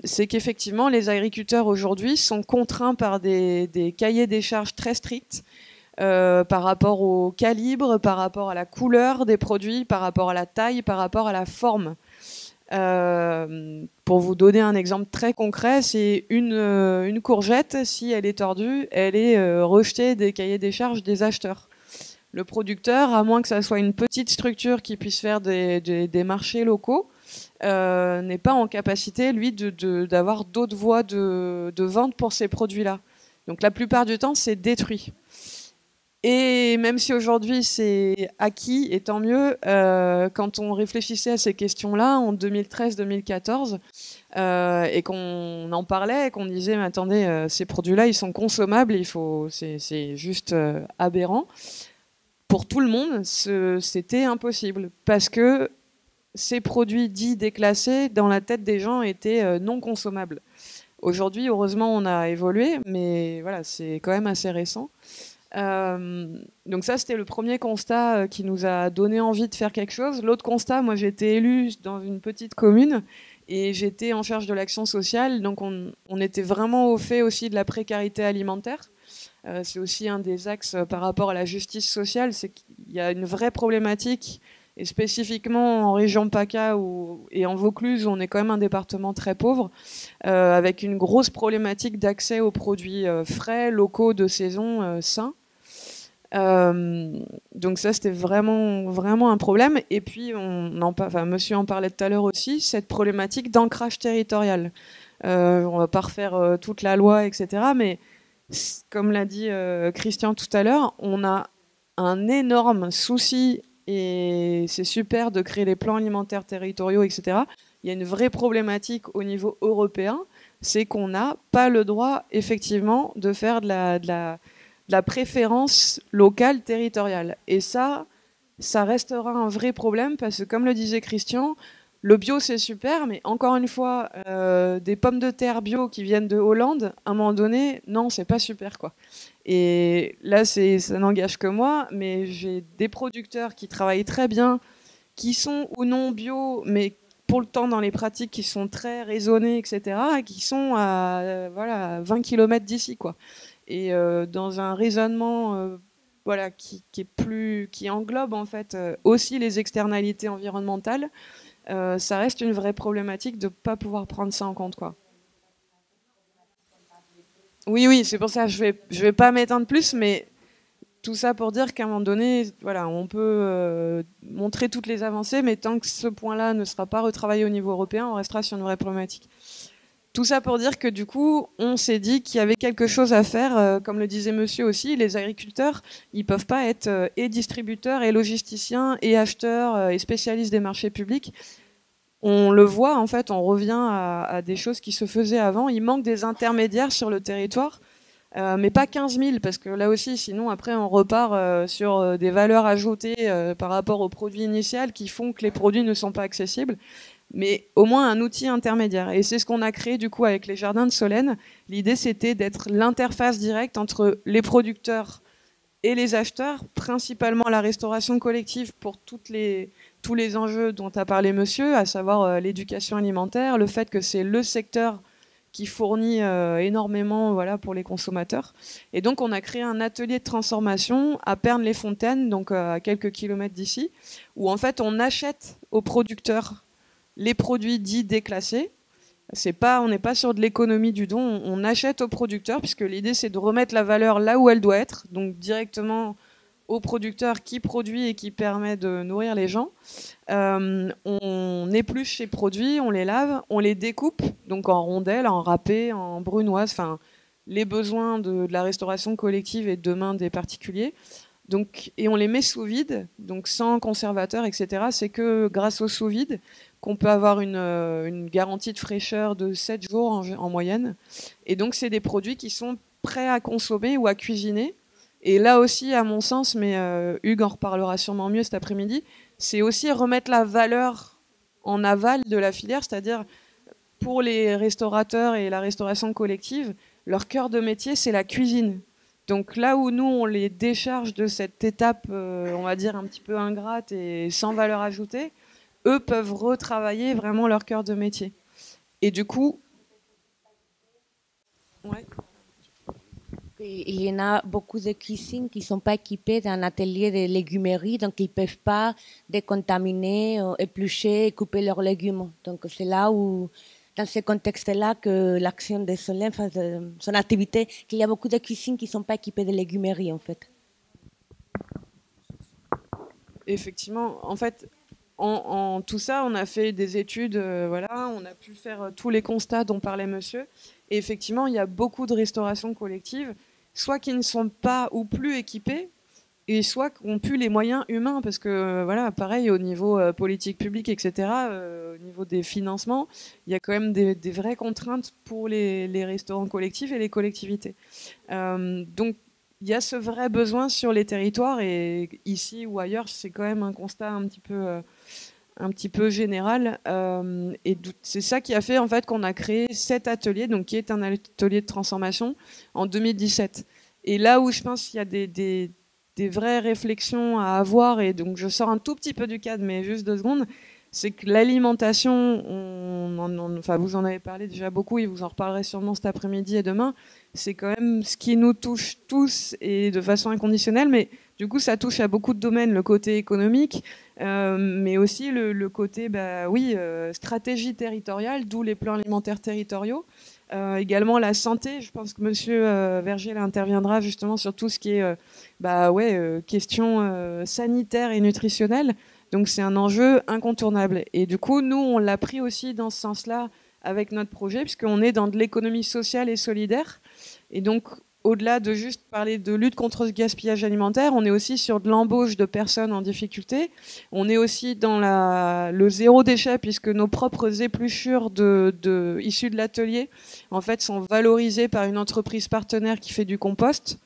C'est qu'effectivement, les agriculteurs aujourd'hui sont contraints par des cahiers des charges très stricts par rapport au calibre, par rapport à la couleur des produits, par rapport à la taille, par rapport à la forme. Pour vous donner un exemple très concret, c'est une courgette, si elle est tordue, elle est rejetée des cahiers des charges des acheteurs. Le producteur, à moins que ça soit une petite structure qui puisse faire des marchés locaux, n'est pas en capacité, lui, d'avoir d'autres voies de vente pour ces produits-là. Donc la plupart du temps, c'est détruit. Et même si aujourd'hui c'est acquis, et tant mieux, quand on réfléchissait à ces questions-là en 2013-2014, et qu'on en parlait, et qu'on disait, mais attendez, ces produits-là, ils sont consommables, c'est juste aberrant. Pour tout le monde, c'était impossible, parce que ces produits dits déclassés, dans la tête des gens, étaient non consommables. Aujourd'hui, heureusement, on a évolué, mais voilà, c'est quand même assez récent. Donc ça, c'était le premier constat qui nous a donné envie de faire quelque chose. L'autre constat, moi j'étais élue dans une petite commune et j'étais en charge de l'action sociale, donc on était vraiment au fait aussi de la précarité alimentaire. C'est aussi un des axes par rapport à la justice sociale, c'est qu'il y a une vraie problématique, et spécifiquement en région PACA et en Vaucluse, où on est quand même un département très pauvre, avec une grosse problématique d'accès aux produits frais, locaux, de saison, sains. Donc ça, c'était vraiment, vraiment un problème. Et puis, monsieur en parlait tout à l'heure aussi, cette problématique d'ancrage territorial. On va pas refaire toute la loi, etc. Mais comme l'a dit Christian tout à l'heure, on a un énorme souci, et c'est super de créer les plans alimentaires territoriaux, etc. Il y a une vraie problématique au niveau européen, c'est qu'on n'a pas le droit, effectivement, de faire de la préférence locale territoriale. Et ça restera un vrai problème, parce que, comme le disait Christian, le bio, c'est super, mais encore une fois, des pommes de terre bio qui viennent de Hollande, à un moment donné, non, c'est pas super, quoi. Et là, ça n'engage que moi, mais j'ai des producteurs qui travaillent très bien, qui sont ou non bio, mais pour le temps dans les pratiques qui sont très raisonnées, etc., et qui sont à 20 km d'ici, quoi. Et dans un raisonnement qui englobe en fait aussi les externalités environnementales, ça reste une vraie problématique de ne pas pouvoir prendre ça en compte, quoi. Oui, c'est pour ça que je vais pas m'étendre plus, mais tout ça pour dire qu'à un moment donné, voilà, on peut montrer toutes les avancées, mais tant que ce point-là ne sera pas retravaillé au niveau européen, on restera sur une vraie problématique. Tout ça pour dire que du coup, on s'est dit qu'il y avait quelque chose à faire, comme le disait monsieur aussi, les agriculteurs, ils peuvent pas être et distributeurs, et logisticiens, et acheteurs, et spécialistes des marchés publics. On le voit, en fait, on revient à des choses qui se faisaient avant. Il manque des intermédiaires sur le territoire, mais pas 15 000, parce que là aussi, sinon, après, on repart sur des valeurs ajoutées par rapport au produit initial qui font que les produits ne sont pas accessibles. Mais au moins un outil intermédiaire. Et c'est ce qu'on a créé du coup avec les jardins de Solène. L'idée, c'était d'être l'interface directe entre les producteurs et les acheteurs, principalement la restauration collective pour tous les enjeux dont a parlé monsieur, à savoir l'éducation alimentaire, le fait que c'est le secteur qui fournit énormément, voilà, pour les consommateurs. Et donc on a créé un atelier de transformation à Pernes-les-Fontaines, donc à quelques kilomètres d'ici, où en fait on achète aux producteurs les produits dits déclassés. On n'est pas sur de l'économie du don, on achète aux producteurs, puisque l'idée c'est de remettre la valeur là où elle doit être, donc directement au producteur qui produit et qui permet de nourrir les gens. On épluche ces produits, on les lave, on les découpe, donc en rondelles, en râpés, en brunoises, enfin les besoins de la restauration collective et demain des particuliers. Donc, et on les met sous vide, donc sans conservateur, etc. C'est que grâce au sous vide qu'on peut avoir une garantie de fraîcheur de 7 jours en moyenne. Et donc c'est des produits qui sont prêts à consommer ou à cuisiner. Et là aussi, à mon sens, mais Hugues en reparlera sûrement mieux cet après-midi, c'est aussi remettre la valeur en aval de la filière, c'est-à-dire pour les restaurateurs et la restauration collective, leur cœur de métier, c'est la cuisine. Donc là où nous, on les décharge de cette étape, on va dire, un petit peu ingrate et sans valeur ajoutée, eux peuvent retravailler vraiment leur cœur de métier. Et du coup... Ouais. Il y en a beaucoup de cuisines qui ne sont pas équipées d'un atelier de légumerie, donc ils ne peuvent pas décontaminer, éplucher et couper leurs légumes. Donc c'est là où, dans ce contexte-là, que l'action de Solène, son activité, qu'il y a beaucoup de cuisines qui ne sont pas équipées de légumerie, en fait. Effectivement, en fait, en tout ça, on a fait des études, voilà, on a pu faire tous les constats dont parlait monsieur. Et effectivement, il y a beaucoup de restaurations collectives, soit qui ne sont pas ou plus équipées, et soit qui n'ont plus les moyens humains, parce que, voilà, pareil, au niveau politique publique, etc., au niveau des financements, il y a quand même des vraies contraintes pour les restaurants collectifs et les collectivités. Donc, il y a ce vrai besoin sur les territoires, et ici ou ailleurs, c'est quand même un constat un petit peu général. Et c'est ça qui a fait en fait qu'on a créé cet atelier, donc qui est un atelier de transformation en 2017. Et là où je pense qu'il y a des vraies réflexions à avoir, et donc je sors un tout petit peu du cadre, mais juste 2 secondes, c'est que l'alimentation, enfin vous en avez parlé déjà beaucoup, et vous en reparlerez sûrement cet après-midi et demain, c'est quand même ce qui nous touche tous et de façon inconditionnelle, mais du coup ça touche à beaucoup de domaines, le côté économique, mais aussi le côté stratégie territoriale, d'où les plans alimentaires territoriaux. Également la santé, je pense que monsieur Verger là, interviendra justement sur tout ce qui est questions sanitaires et nutritionnelles. Donc c'est un enjeu incontournable. Et du coup, nous, on l'a pris aussi dans ce sens-là avec notre projet, puisqu'on est dans de l'économie sociale et solidaire. Et donc, au-delà de juste parler de lutte contre le gaspillage alimentaire, on est aussi sur de l'embauche de personnes en difficulté. On est aussi dans le zéro déchet, puisque nos propres épluchures issues de l'atelier, en fait, sont valorisées par une entreprise partenaire qui fait du compost.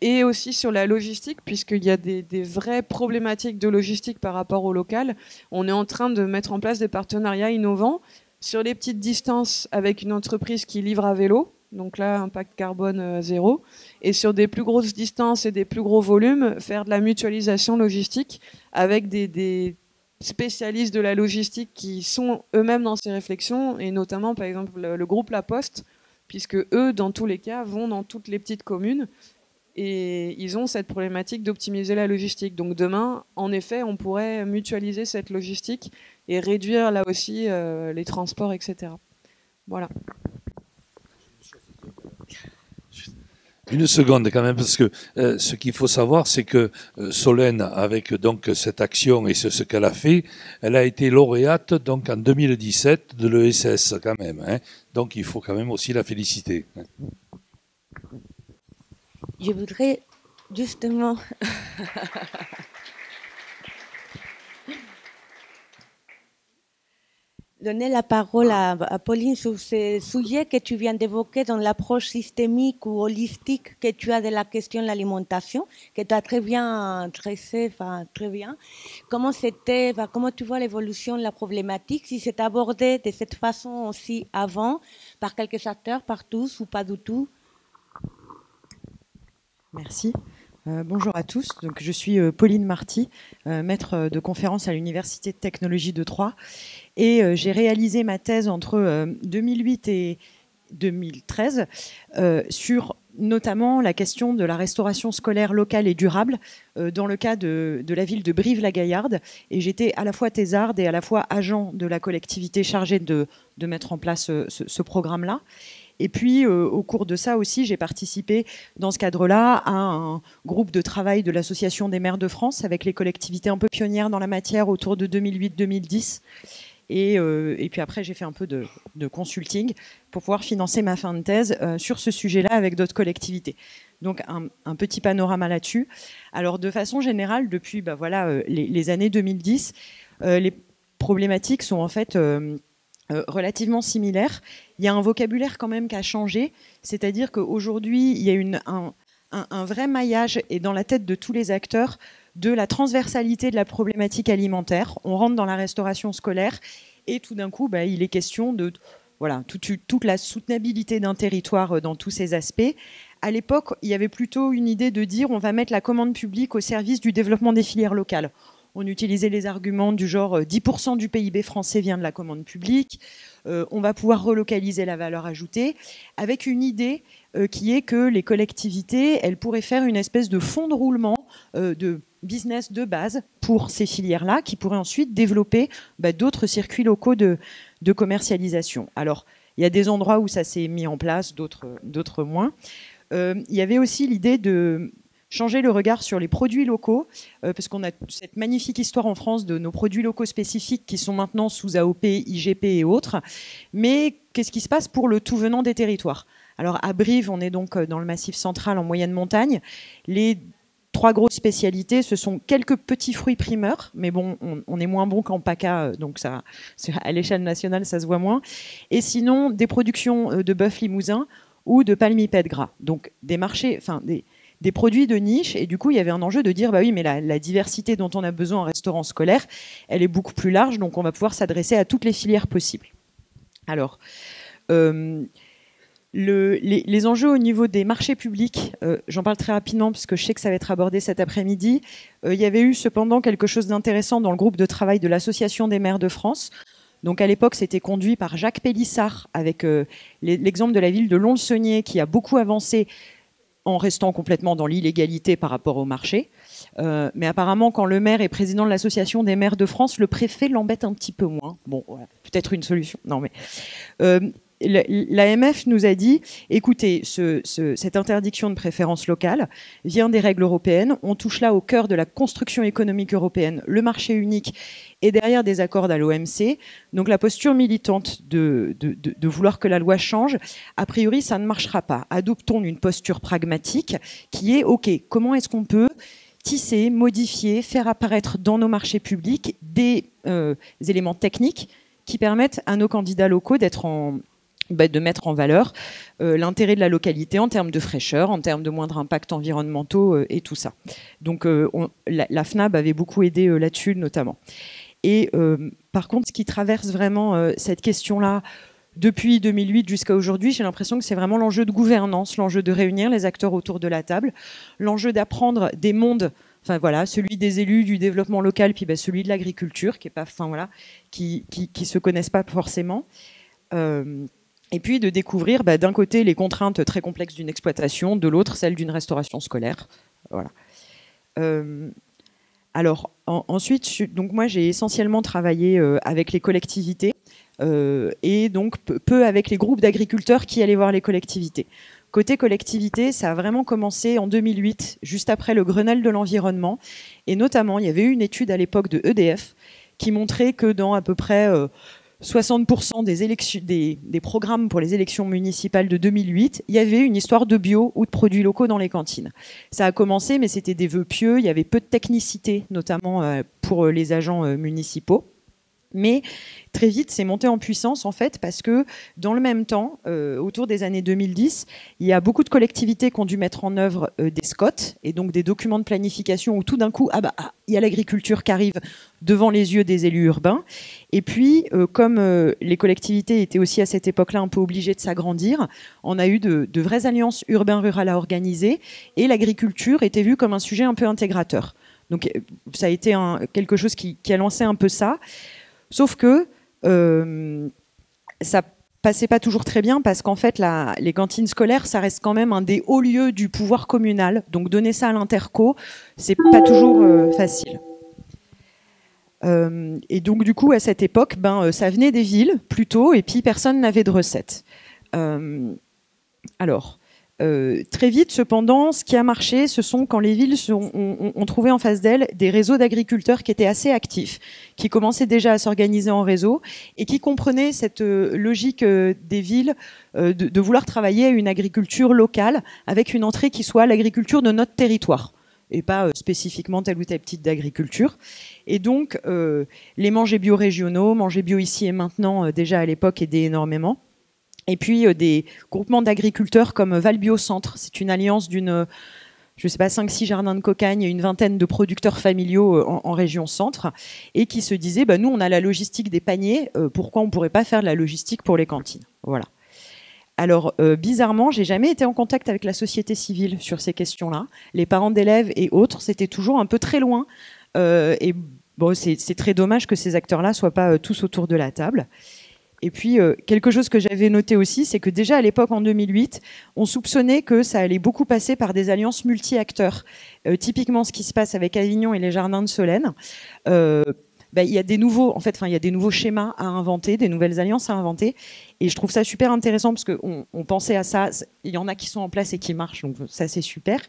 Et aussi sur la logistique, puisqu'il y a des vraies problématiques de logistique par rapport au local. On est en train de mettre en place des partenariats innovants sur les petites distances avec une entreprise qui livre à vélo, donc là, impact carbone zéro, et sur des plus grosses distances et des plus gros volumes, faire de la mutualisation logistique avec des spécialistes de la logistique qui sont eux-mêmes dans ces réflexions, et notamment, par exemple, le groupe La Poste, puisque eux, dans tous les cas, vont dans toutes les petites communes et ils ont cette problématique d'optimiser la logistique. Donc demain, en effet, on pourrait mutualiser cette logistique et réduire là aussi les transports, etc. Voilà. Une seconde quand même, parce que ce qu'il faut savoir, c'est que Solène, avec donc cette action et ce qu'elle a fait, elle a été lauréate donc en 2017 de l'ESS quand même. Hein. Donc il faut quand même aussi la féliciter. Je voudrais justement donner la parole à Pauline sur ce sujet que tu viens d'évoquer dans l'approche systémique ou holistique que tu as de la question de l'alimentation, que tu as très bien tracé, très bien. Comment tu vois l'évolution de la problématique, si c'est abordé de cette façon aussi avant, par quelques acteurs, par tous ou pas du tout? Merci. Bonjour à tous. Donc, je suis Pauline Marty, maître de conférence à l'Université de technologie de Troyes. Et j'ai réalisé ma thèse entre 2008 et 2013 sur notamment la question de la restauration scolaire locale et durable dans le cas de la ville de Brive-la-Gaillarde. Et j'étais à la fois thésarde et à la fois agent de la collectivité chargée de mettre en place ce programme-là. Et puis, au cours de ça aussi, j'ai participé dans ce cadre-là à un groupe de travail de l'Association des maires de France avec les collectivités un peu pionnières dans la matière autour de 2008-2010. Et puis après, j'ai fait un peu de consulting pour pouvoir financer ma fin de thèse sur ce sujet-là avec d'autres collectivités. Donc, un petit panorama là-dessus. Alors, de façon générale, depuis les années 2010, les problématiques sont en fait relativement similaires. Il y a un vocabulaire quand même qui a changé, c'est-à-dire qu'aujourd'hui, il y a un vrai maillage et dans la tête de tous les acteurs de la transversalité de la problématique alimentaire. On rentre dans la restauration scolaire Et tout d'un coup, il est question de toute la soutenabilité d'un territoire dans tous ces aspects. À l'époque, il y avait plutôt une idée de dire on va mettre la commande publique au service du développement des filières locales. On utilisait les arguments du genre 10% du PIB français vient de la commande publique, on va pouvoir relocaliser la valeur ajoutée, avec une idée qui est que les collectivités, elles pourraient faire une espèce de fonds de roulement de business de base pour ces filières-là, qui pourraient ensuite développer d'autres circuits locaux de commercialisation. Alors, il y a des endroits où ça s'est mis en place, d'autres moins. Il y avait aussi l'idée de changer le regard sur les produits locaux, parce qu'on a cette magnifique histoire en France de nos produits locaux spécifiques qui sont maintenant sous AOP, IGP et autres. Mais qu'est-ce qui se passe pour le tout venant des territoires? Alors à Brive, on est donc dans le Massif central en moyenne montagne. Les 3 grosses spécialités, ce sont quelques petits fruits primeurs, mais bon, on est moins bon qu'en PACA, donc ça, à l'échelle nationale, ça se voit moins. Et sinon, des productions de bœuf limousin ou de palmipèdes gras. Donc des marchés, des produits de niche. Et du coup, il y avait un enjeu de dire, oui, mais la diversité dont on a besoin en restaurant scolaire, elle est beaucoup plus large, donc on va pouvoir s'adresser à toutes les filières possibles. Alors, les enjeux au niveau des marchés publics, j'en parle très rapidement parce que je sais que ça va être abordé cet après-midi. Il y avait eu cependant quelque chose d'intéressant dans le groupe de travail de l'Association des maires de France. Donc à l'époque, c'était conduit par Jacques Pélissard, avec l'exemple de la ville de Lons-le-Saunier, qui a beaucoup avancé en restant complètement dans l'illégalité par rapport au marché. Mais apparemment, quand le maire est président de l'Association des maires de France, le préfet l'embête un petit peu moins. Bon, voilà, peut-être une solution. Non, mais l'AMF nous a dit, écoutez, cette interdiction de préférence locale vient des règles européennes. On touche là au cœur de la construction économique européenne, le marché unique, et derrière des accords à l'OMC. Donc la posture militante de vouloir que la loi change, a priori, ça ne marchera pas. Adoptons une posture pragmatique qui est, OK, comment est-ce qu'on peut tisser, modifier, faire apparaître dans nos marchés publics des éléments techniques qui permettent à nos candidats locaux de mettre en valeur l'intérêt de la localité en termes de fraîcheur, en termes de moindre impact environnementaux et tout ça. Donc la FNAB avait beaucoup aidé là-dessus notamment. Et par contre, ce qui traverse vraiment cette question-là depuis 2008 jusqu'à aujourd'hui, j'ai l'impression que c'est vraiment l'enjeu de gouvernance, l'enjeu de réunir les acteurs autour de la table, l'enjeu d'apprendre des mondes, enfin voilà, celui des élus, du développement local, puis celui de l'agriculture, qui est pas, enfin voilà, qui se connaissent pas forcément. Et puis de découvrir d'un côté les contraintes très complexes d'une exploitation, de l'autre celles d'une restauration scolaire. Voilà. Alors ensuite, donc moi j'ai essentiellement travaillé avec les collectivités et donc peu avec les groupes d'agriculteurs qui allaient voir les collectivités. Côté collectivité, ça a vraiment commencé en 2008, juste après le Grenelle de l'environnement, et notamment il y avait eu une étude à l'époque de EDF qui montrait que dans à peu près 60% des programmes pour les élections municipales de 2008, il y avait une histoire de bio ou de produits locaux dans les cantines. Ça a commencé, mais c'était des vœux pieux, il y avait peu de technicité, notamment pour les agents municipaux. Mais très vite, c'est monté en puissance, en fait, parce que dans le même temps, autour des années 2010, il y a beaucoup de collectivités qui ont dû mettre en œuvre des SCOT, et donc des documents de planification où tout d'un coup, il y a l'agriculture qui arrive devant les yeux des élus urbains. Et puis, comme les collectivités étaient aussi à cette époque-là un peu obligées de s'agrandir, on a eu de vraies alliances urbain-rural à organiser, et l'agriculture était vue comme un sujet un peu intégrateur. Donc ça a été quelque chose qui a lancé un peu ça. Sauf que ça passait pas toujours très bien parce qu'en fait, les cantines scolaires, ça reste quand même un des hauts lieux du pouvoir communal. Donc donner ça à l'interco, c'est pas toujours facile. Et donc du coup, à cette époque, ça venait des villes plutôt, et puis personne n'avait de recettes. Très vite, cependant, ce qui a marché, ce sont quand les villes ont trouvé en face d'elles des réseaux d'agriculteurs qui étaient assez actifs, qui commençaient déjà à s'organiser en réseau et qui comprenaient cette logique des villes de vouloir travailler à une agriculture locale avec une entrée qui soit l'agriculture de notre territoire et pas spécifiquement telle ou telle type d'agriculture. Et donc, les manger bio régionaux, manger bio ici et maintenant, déjà à l'époque, aidaient énormément. Et puis des groupements d'agriculteurs comme Val Bio Centre. C'est une alliance d'une je sais pas, 5-6 jardins de cocagne et une vingtaine de producteurs familiaux en région centre, et qui se disaient, nous, on a la logistique des paniers, pourquoi on pourrait pas faire de la logistique pour les cantines? Voilà. Alors, bizarrement, j'ai jamais été en contact avec la société civile sur ces questions-là. Les parents d'élèves et autres, c'était toujours un peu très loin. Et bon, c'est très dommage que ces acteurs-là soient pas tous autour de la table. Et puis, quelque chose que j'avais noté aussi, c'est que déjà à l'époque, en 2008, on soupçonnait que ça allait beaucoup passer par des alliances multi-acteurs. Typiquement, ce qui se passe avec Avignon et les jardins de Solène. Il y a des nouveaux, il y a des nouveaux schémas à inventer, des nouvelles alliances à inventer. Et je trouve ça super intéressant parce qu'on pensait à ça. Il y en a qui sont en place et qui marchent, donc ça, c'est super.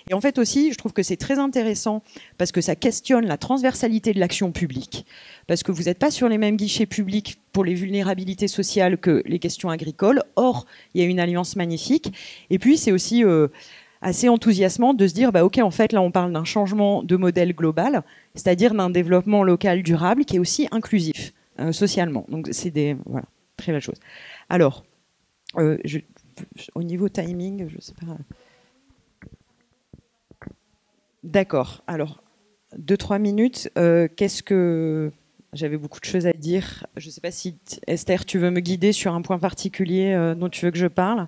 Et en fait aussi, je trouve que c'est très intéressant parce que ça questionne la transversalité de l'action publique. Parce que vous n'êtes pas sur les mêmes guichets publics pour les vulnérabilités sociales que les questions agricoles. Or, il y a une alliance magnifique. Et puis, c'est aussi assez enthousiasmant de se dire, ok, en fait, là, on parle d'un changement de modèle global, c'est-à-dire d'un développement local durable qui est aussi inclusif socialement. Donc, c'est voilà, très belle chose. Alors, au niveau timing, je sais pas. D'accord. Alors, 2-3 minutes. Qu'est-ce que... J'avais beaucoup de choses à dire. Je ne sais pas si, Esther, tu veux me guider sur un point particulier dont tu veux que je parle.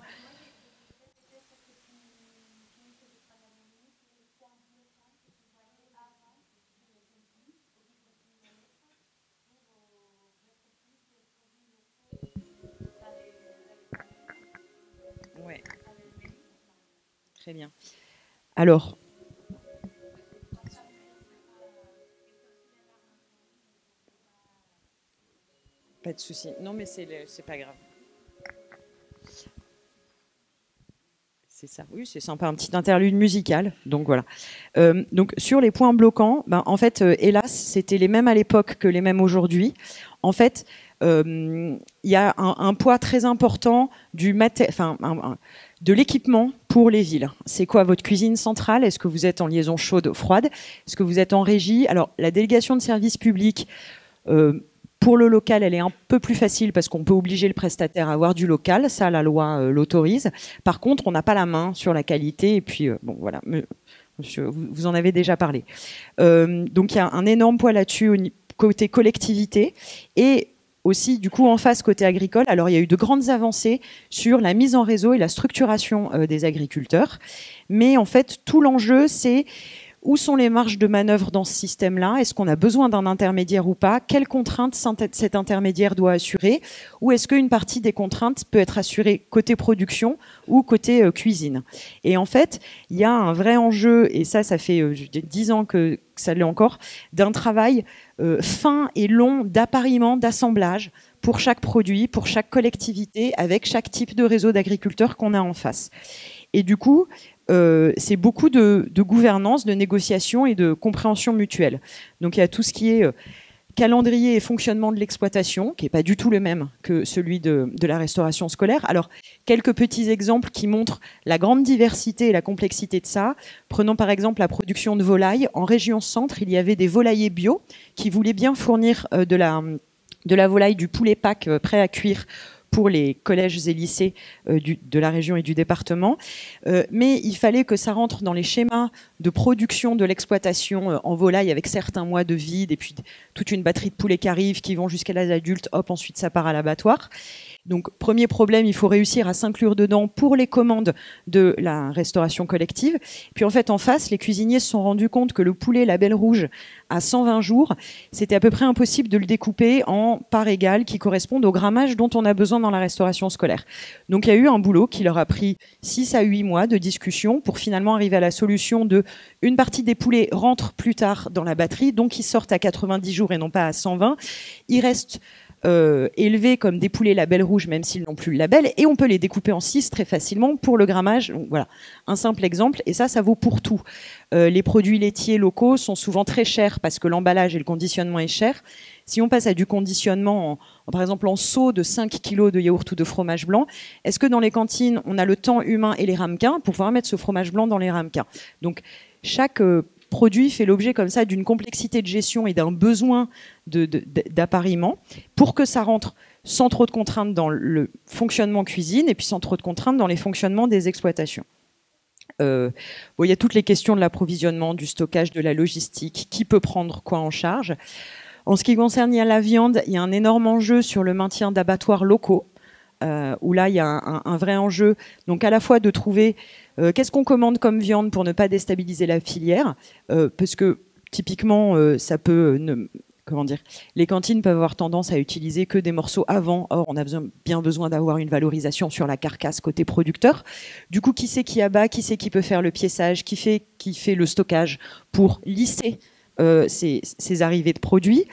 Ouais. Très bien. Alors... Pas de souci. Non, mais c'est pas grave. C'est ça. Oui, c'est sympa, un petit interlude musical. Donc voilà. Donc sur les points bloquants, en fait, hélas, c'était les mêmes à l'époque que les mêmes aujourd'hui. En fait, il y a un poids très important de l'équipement pour les villes. C'est quoi votre cuisine centrale? Est-ce que vous êtes en liaison chaude-froide? Est-ce que vous êtes en régie? Alors, la délégation de services publics, pour le local, elle est un peu plus facile parce qu'on peut obliger le prestataire à avoir du local. Ça, la loi l'autorise. Par contre, on n'a pas la main sur la qualité. Et puis, bon, voilà, monsieur, vous en avez déjà parlé. Donc, il y a un énorme poids là-dessus côté collectivité. Et aussi, du coup, en face, côté agricole, alors il y a eu de grandes avancées sur la mise en réseau et la structuration des agriculteurs. Mais en fait, tout l'enjeu, c'est où sont les marges de manœuvre dans ce système-là? Est-ce qu'on a besoin d'un intermédiaire ou pas? Quelles contraintes cet intermédiaire doit assurer? Ou est-ce qu'une partie des contraintes peut être assurée côté production ou côté cuisine? Et en fait, il y a un vrai enjeu, et ça fait 10 ans que ça l'est encore, d'un travail fin et long d'appariement, d'assemblage pour chaque produit, pour chaque collectivité, avec chaque type de réseau d'agriculteurs qu'on a en face. Et du coup, c'est beaucoup de gouvernance, de négociation et de compréhension mutuelle. Donc il y a tout ce qui est calendrier et fonctionnement de l'exploitation, qui n'est pas du tout le même que celui de la restauration scolaire. Alors, quelques petits exemples qui montrent la grande diversité et la complexité de ça. Prenons par exemple la production de volailles. En région centre, il y avait des volaillers bio qui voulaient bien fournir de la volaille, du poulet Pâques prêt à cuire pour les collèges et lycées de la région et du département. Mais il fallait que ça rentre dans les schémas de production de l'exploitation en volaille avec certains mois de vide et puis toute une batterie de poulets qui arrivent, qui vont jusqu'à l'âge adulte, hop, ensuite ça part à l'abattoir. Donc, premier problème, il faut réussir à s'inclure dedans pour les commandes de la restauration collective. Puis en fait, en face, les cuisiniers se sont rendus compte que le poulet label rouge à 120 jours, c'était à peu près impossible de le découper en parts égales qui correspondent au grammage dont on a besoin dans la restauration scolaire. Donc il y a eu un boulot qui leur a pris 6 à 8 mois de discussion pour finalement arriver à la solution de une partie des poulets rentre plus tard dans la batterie, donc ils sortent à 90 jours et non pas à 120. Ils restent élevés comme des poulets label rouge, même s'ils n'ont plus le label, et on peut les découper en 6 très facilement pour le grammage. Donc, voilà, un simple exemple, et ça vaut pour tout. Les produits laitiers locaux sont souvent très chers parce que l'emballage et le conditionnement est cher. Si on passe à du conditionnement, par exemple en seau de 5 kg de yaourt ou de fromage blanc, est-ce que dans les cantines, on a le temps humain et les ramequins pour pouvoir mettre ce fromage blanc dans les ramequins? Donc, chaque produit fait l'objet comme ça d'une complexité de gestion et d'un besoin d'appariement pour que ça rentre sans trop de contraintes dans le fonctionnement cuisine et puis sans trop de contraintes dans les fonctionnements des exploitations. Bon, il y a toutes les questions de l'approvisionnement, du stockage, de la logistique, qui peut prendre quoi en charge. En ce qui concerne la viande, il y a un énorme enjeu sur le maintien d'abattoirs locaux, où là, il y a un vrai enjeu, donc à la fois de trouver qu'est-ce qu'on commande comme viande pour ne pas déstabiliser la filière, parce que typiquement, ça peut... comment dire, les cantines peuvent avoir tendance à utiliser que des morceaux avant. Or, on a bien besoin d'avoir une valorisation sur la carcasse côté producteur. Du coup, qui c'est qui abat, qui c'est qui peut faire le piéçage, qui fait le stockage pour lisser ces arrivées de produits.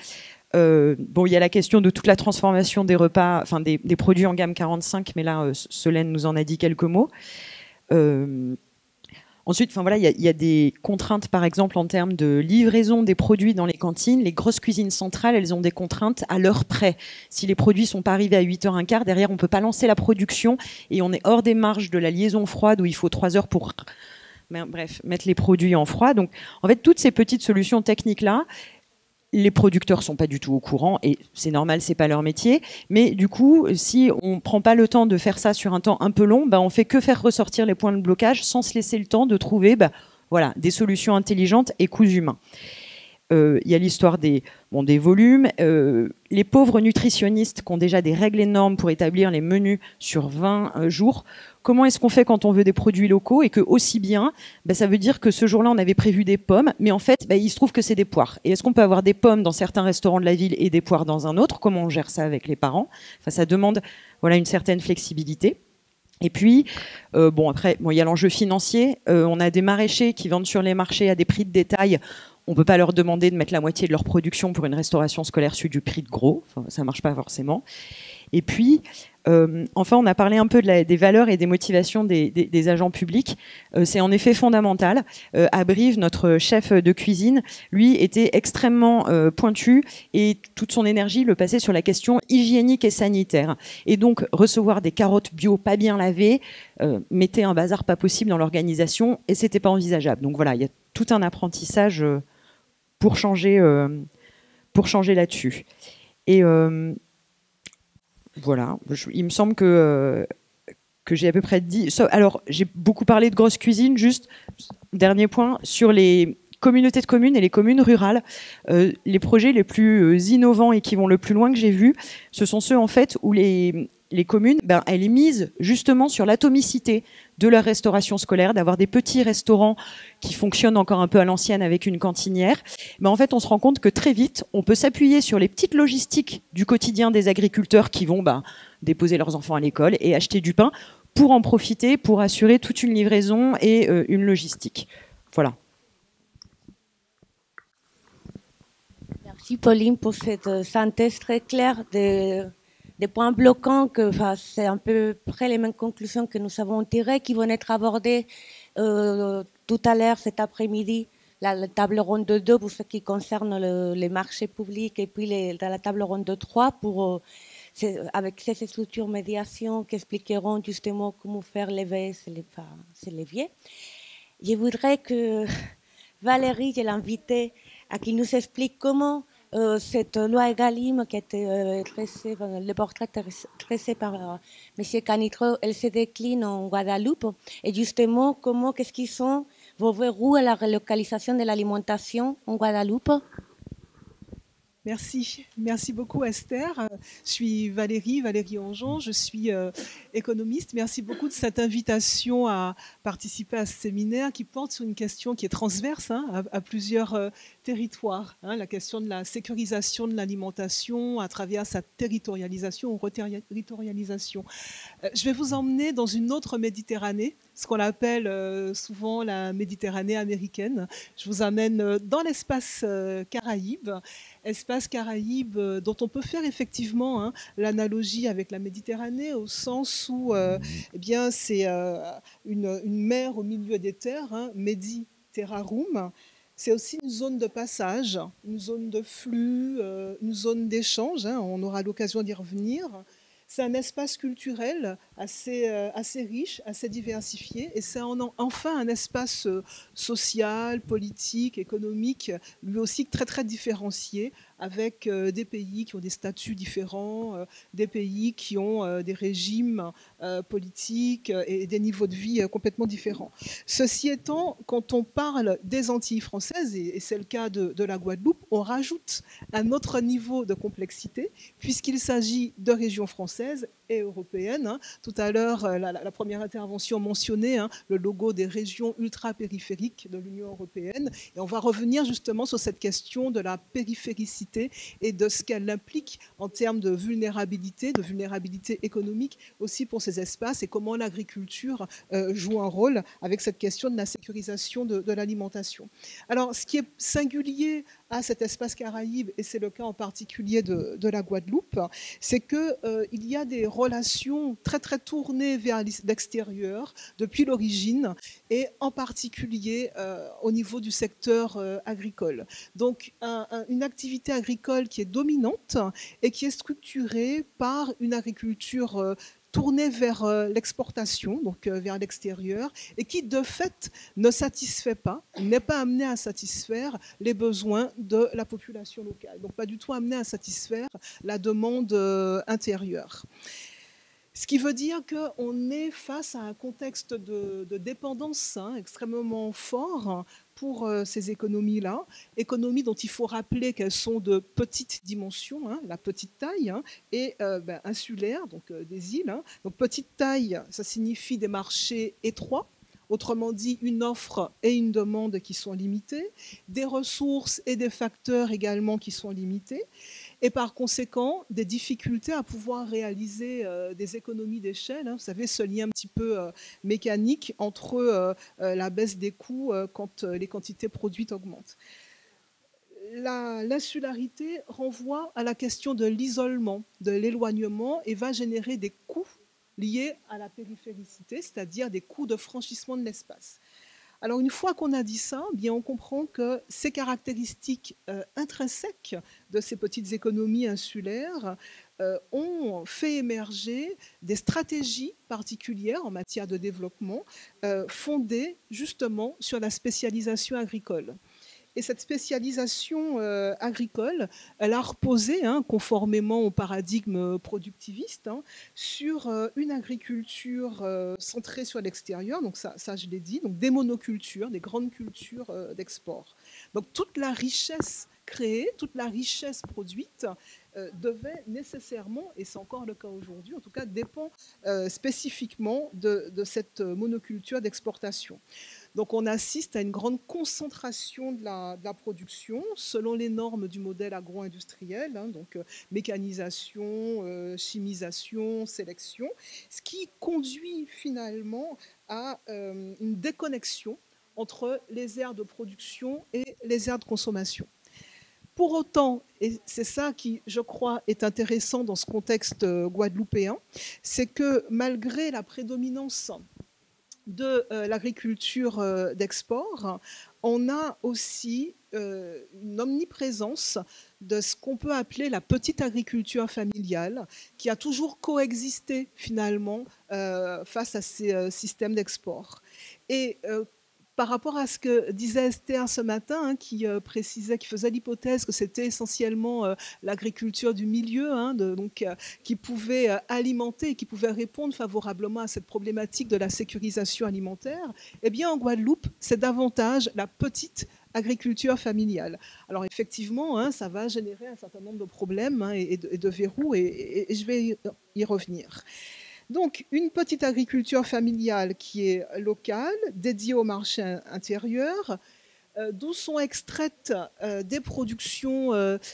Bon, il y a la question de toute la transformation des repas, enfin des produits en gamme 45, mais là, Solène nous en a dit quelques mots. Ensuite, enfin voilà, il y a des contraintes, par exemple, en termes de livraison des produits dans les cantines. Les grosses cuisines centrales, elles ont des contraintes à l'heure près. Si les produits sont pas arrivés à 8h15, derrière, on peut pas lancer la production et on est hors des marges de la liaison froide où il faut 3 heures pour, bref, mettre les produits en froid. Donc, en fait, toutes ces petites solutions techniques-là, les producteurs sont pas du tout au courant et c'est normal, c'est pas leur métier. Mais du coup, si on prend pas le temps de faire ça sur un temps un peu long, on fait que faire ressortir les points de blocage sans se laisser le temps de trouver, voilà, des solutions intelligentes et coûts humains. Il y a l'histoire des volumes. Les pauvres nutritionnistes qui ont déjà des règles énormes pour établir les menus sur 20 jours. Comment est-ce qu'on fait quand on veut des produits locaux et que aussi bien, ça veut dire que ce jour-là, on avait prévu des pommes, mais en fait, il se trouve que c'est des poires. Et est-ce qu'on peut avoir des pommes dans certains restaurants de la ville et des poires dans un autre? Comment on gère ça avec les parents? Enfin, ça demande une certaine flexibilité. Et puis, après, il y a l'enjeu financier. On a des maraîchers qui vendent sur les marchés à des prix de détail. On ne peut pas leur demander de mettre la moitié de leur production pour une restauration scolaire sur du prix de gros. Enfin, ça ne marche pas forcément. Et puis, enfin, on a parlé un peu des valeurs et des motivations des agents publics. C'est en effet fondamental. À Brive, notre chef de cuisine, lui, était extrêmement pointu et toute son énergie le passait sur la question hygiénique et sanitaire. Et donc, recevoir des carottes bio pas bien lavées mettait un bazar pas possible dans l'organisation et c'était pas envisageable. Donc voilà, il y a tout un apprentissage pour changer là-dessus. Et voilà, il me semble que j'ai à peu près dit. Alors, j'ai beaucoup parlé de grosse cuisine. Juste, dernier point, sur les communautés de communes et les communes rurales. Les projets les plus innovants et qui vont le plus loin que j'ai vus, ce sont ceux, en fait, où les communes, elles misent justement sur l'atomicité de leur restauration scolaire, d'avoir des petits restaurants qui fonctionnent encore un peu à l'ancienne avec une cantinière. Mais en fait, on se rend compte que très vite, on peut s'appuyer sur les petites logistiques du quotidien des agriculteurs qui vont déposer leurs enfants à l'école et acheter du pain pour en profiter, pour assurer toute une livraison et une logistique. Voilà. Merci Pauline pour cette synthèse très claire des points bloquants, que c'est à peu près les mêmes conclusions que nous avons tirées, qui vont être abordées tout à l'heure cet après-midi, la table ronde 2 pour ce qui concerne les marchés publics, et puis dans la table ronde 3 avec ces structures médiation qui expliqueront justement comment faire lever ces leviers. Je voudrais que Valérie, je l'invite à qui nous explique comment cette loi Egalim qui a été tracée, le portrait tracé par M. Canitro, elle se décline en Guadeloupe. Et justement, qu'est-ce qui sont vos verrous à la relocalisation de l'alimentation en Guadeloupe? Merci beaucoup Esther. Je suis Valérie Angeon, je suis économiste. Merci beaucoup de cette invitation à participer à ce séminaire qui porte sur une question qui est transverse à plusieurs territoires. La question de la sécurisation de l'alimentation à travers sa territorialisation ou reterritorialisation. Je vais vous emmener dans une autre Méditerranée, ce qu'on appelle souvent la Méditerranée américaine. Je vous amène dans l'espace Caraïbe. Espace Caraïbe dont on peut faire effectivement l'analogie avec la Méditerranée au sens où c'est une mer au milieu des terres, Mediterrarum. C'est aussi une zone de passage, une zone de flux, une zone d'échange. On aura l'occasion d'y revenir. C'est un espace culturel assez riche, assez diversifié, et c'est enfin un espace social, politique, économique, lui aussi très très différencié, avec des pays qui ont des statuts différents, des pays qui ont des régimes politiques et des niveaux de vie complètement différents. Ceci étant, quand on parle des Antilles françaises, et c'est le cas de la Guadeloupe, on rajoute un autre niveau de complexité, puisqu'il s'agit de régions françaises et européennes. Hein. Tout à l'heure, la première intervention mentionnait le logo des régions ultra-périphériques de l'Union européenne, et on va revenir justement sur cette question de la périphéricité et de ce qu'elle implique en termes de vulnérabilité économique aussi pour ces espaces, et comment l'agriculture joue un rôle avec cette question de la sécurisation de l'alimentation. Alors, ce qui est singulier à cet espace Caraïbe, et c'est le cas en particulier de la Guadeloupe, c'est qu'il y a des relations très très tournées vers l'extérieur depuis l'origine, et en particulier au niveau du secteur agricole. Donc une activité agricole qui est dominante et qui est structurée par une agriculture tournée vers l'exportation, donc vers l'extérieur, et qui de fait ne satisfait pas, n'est pas amené à satisfaire les besoins de la population locale, donc pas du tout amené à satisfaire la demande intérieure. Ce qui veut dire qu'on est face à un contexte de dépendance extrêmement fort pour ces économies-là, économies dont il faut rappeler qu'elles sont de petite dimension, la petite taille, et insulaires, donc des îles. Donc petite taille, ça signifie des marchés étroits, autrement dit une offre et une demande qui sont limitées, des ressources et des facteurs également qui sont limités, et par conséquent des difficultés à pouvoir réaliser des économies d'échelle. Vous savez, ce lien un petit peu mécanique entre la baisse des coûts quand les quantités produites augmentent. L'insularité renvoie à la question de l'isolement, de l'éloignement, et va générer des coûts liés à la périphéricité, c'est-à-dire des coûts de franchissement de l'espace. Alors une fois qu'on a dit ça, bien on comprend que ces caractéristiques intrinsèques de ces petites économies insulaires ont fait émerger des stratégies particulières en matière de développement fondées justement sur la spécialisation agricole. Et cette spécialisation agricole, elle a reposé, conformément au paradigme productiviste, sur une agriculture centrée sur l'extérieur, donc ça je l'ai dit, donc des monocultures, des grandes cultures d'export. Donc toute la richesse créée, toute la richesse produite devait nécessairement, et c'est encore le cas aujourd'hui, en tout cas dépend spécifiquement de cette monoculture d'exportation. Donc on assiste à une grande concentration de la production selon les normes du modèle agro-industriel, donc mécanisation, chimisation, sélection, ce qui conduit finalement à une déconnexion entre les aires de production et les aires de consommation. Pour autant, et c'est ça qui, je crois, est intéressant dans ce contexte guadeloupéen, c'est que malgré la prédominance de l'agriculture d'export, on a aussi une omniprésence de ce qu'on peut appeler la petite agriculture familiale, qui a toujours coexisté finalement face à ces systèmes d'export. Et par rapport à ce que disait Esther ce matin, qui précisait, qui faisait l'hypothèse que c'était essentiellement l'agriculture du milieu, qui pouvait alimenter, qui pouvait répondre favorablement à cette problématique de la sécurisation alimentaire, eh bien en Guadeloupe, c'est davantage la petite agriculture familiale. Alors effectivement, ça va générer un certain nombre de problèmes et de verrous, et je vais y revenir. Donc, une petite agriculture familiale qui est locale, dédiée au marché intérieur, d'où sont extraites des productions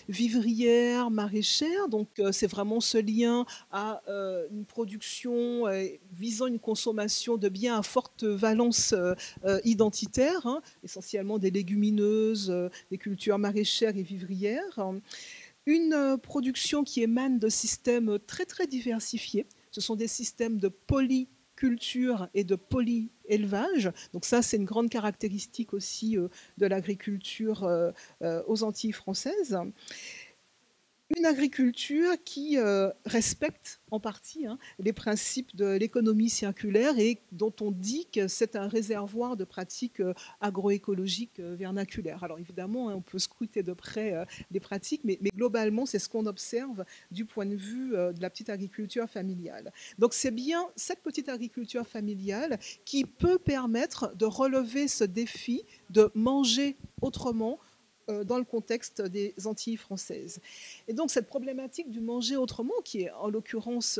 vivrières, maraîchères. Donc, c'est vraiment ce lien à une production visant une consommation de biens à forte valence identitaire, essentiellement des légumineuses, des cultures maraîchères et vivrières. Une production qui émane de systèmes très, très diversifiés. Ce sont des systèmes de polyculture et de polyélevage. Donc ça, c'est une grande caractéristique aussi de l'agriculture aux Antilles françaises. une agriculture qui respecte en partie les principes de l'économie circulaire et dont on dit que c'est un réservoir de pratiques agroécologiques vernaculaires. Alors évidemment, on peut scruter de près les pratiques, mais globalement, c'est ce qu'on observe du point de vue de la petite agriculture familiale. Donc c'est bien cette petite agriculture familiale qui peut permettre de relever ce défi de manger autrement dans le contexte des Antilles françaises. Et donc cette problématique du manger autrement, qui est en l'occurrence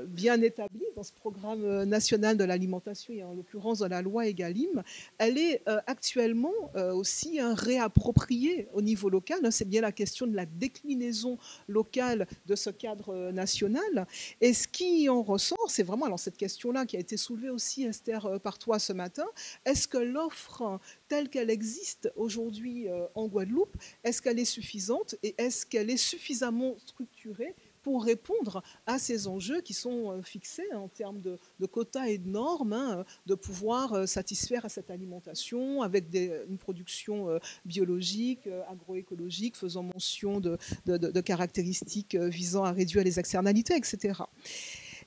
bien établie dans ce programme national de l'alimentation et en l'occurrence dans la loi Egalim, elle est actuellement aussi réappropriée au niveau local. C'est bien la question de la déclinaison locale de ce cadre national. Et ce qui en ressort, c'est vraiment alors cette question-là qui a été soulevée aussi, Esther, par toi ce matin. Est-ce que l'offre telle qu'elle existe aujourd'hui en Guadeloupe, est-ce qu'elle est suffisante et est-ce qu'elle est suffisamment structurée pour répondre à ces enjeux qui sont fixés en termes de quotas et de normes, de pouvoir satisfaire à cette alimentation avec une production biologique, agroécologique, faisant mention de caractéristiques visant à réduire les externalités, etc.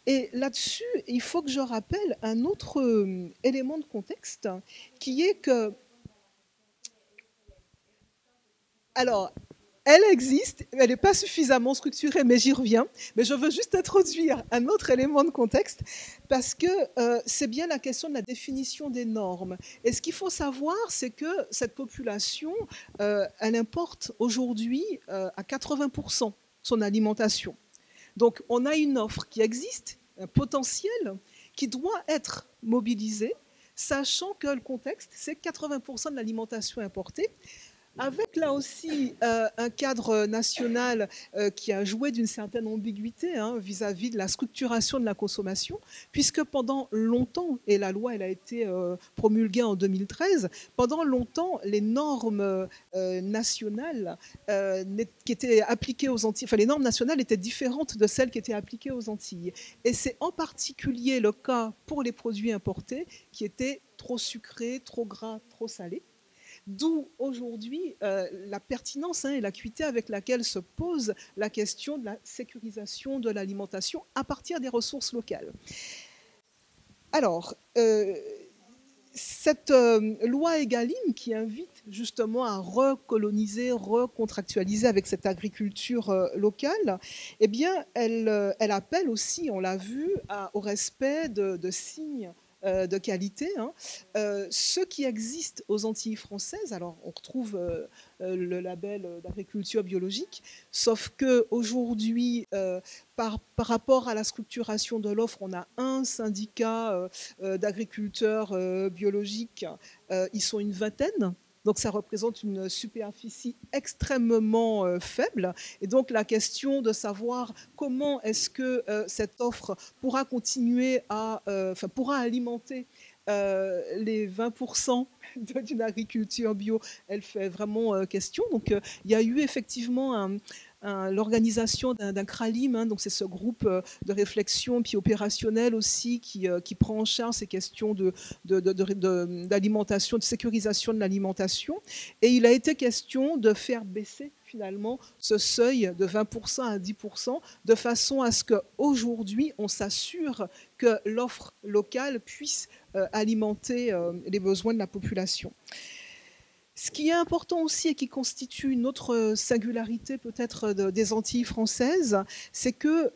Et là-dessus, il faut que je rappelle un autre élément de contexte qui est que alors, elle existe, elle n'est pas suffisamment structurée, mais j'y reviens. Mais je veux juste introduire un autre élément de contexte, parce que c'est bien la question de la définition des normes. Et ce qu'il faut savoir, c'est que cette population, elle importe aujourd'hui à 80% son alimentation. Donc, on a une offre qui existe, un potentiel, qui doit être mobilisé, sachant que le contexte, c'est 80% de l'alimentation importée, avec là aussi un cadre national qui a joué d'une certaine ambiguïté vis-à-vis de la structuration de la consommation, puisque pendant longtemps, et la loi elle a été promulguée en 2013, pendant longtemps les normes nationales qui étaient appliquées aux Antilles, enfin les normes nationales étaient différentes de celles qui étaient appliquées aux Antilles. Et c'est en particulier le cas pour les produits importés qui étaient trop sucrés, trop gras, trop salés. D'où aujourd'hui la pertinence et l'acuité avec laquelle se pose la question de la sécurisation de l'alimentation à partir des ressources locales. Alors, cette loi Egalim qui invite justement à recoloniser, recontractualiser avec cette agriculture locale, eh bien, elle appelle aussi, on l'a vu, au respect de signes de qualité. Ce qui existe aux Antilles françaises, alors on retrouve le label d'agriculture biologique, sauf qu'aujourd'hui, par rapport à la structuration de l'offre, on a un syndicat d'agriculteurs biologiques, ils sont une vingtaine. Donc ça représente une superficie extrêmement faible. Et donc la question de savoir comment est-ce que cette offre pourra continuer pourra alimenter les 20% d'une agriculture bio, elle fait vraiment question. Donc il y a eu effectivement l'organisation d'un CRALIM, donc c'est ce groupe de réflexion puis opérationnel aussi qui prend en charge ces questions d'alimentation, de sécurisation de l'alimentation. Et il a été question de faire baisser finalement ce seuil de 20% à 10%, de façon à ce qu'aujourd'hui, on s'assure que l'offre locale puisse alimenter les besoins de la population. Ce qui est important aussi et qui constitue une autre singularité peut-être des Antilles françaises, c'est que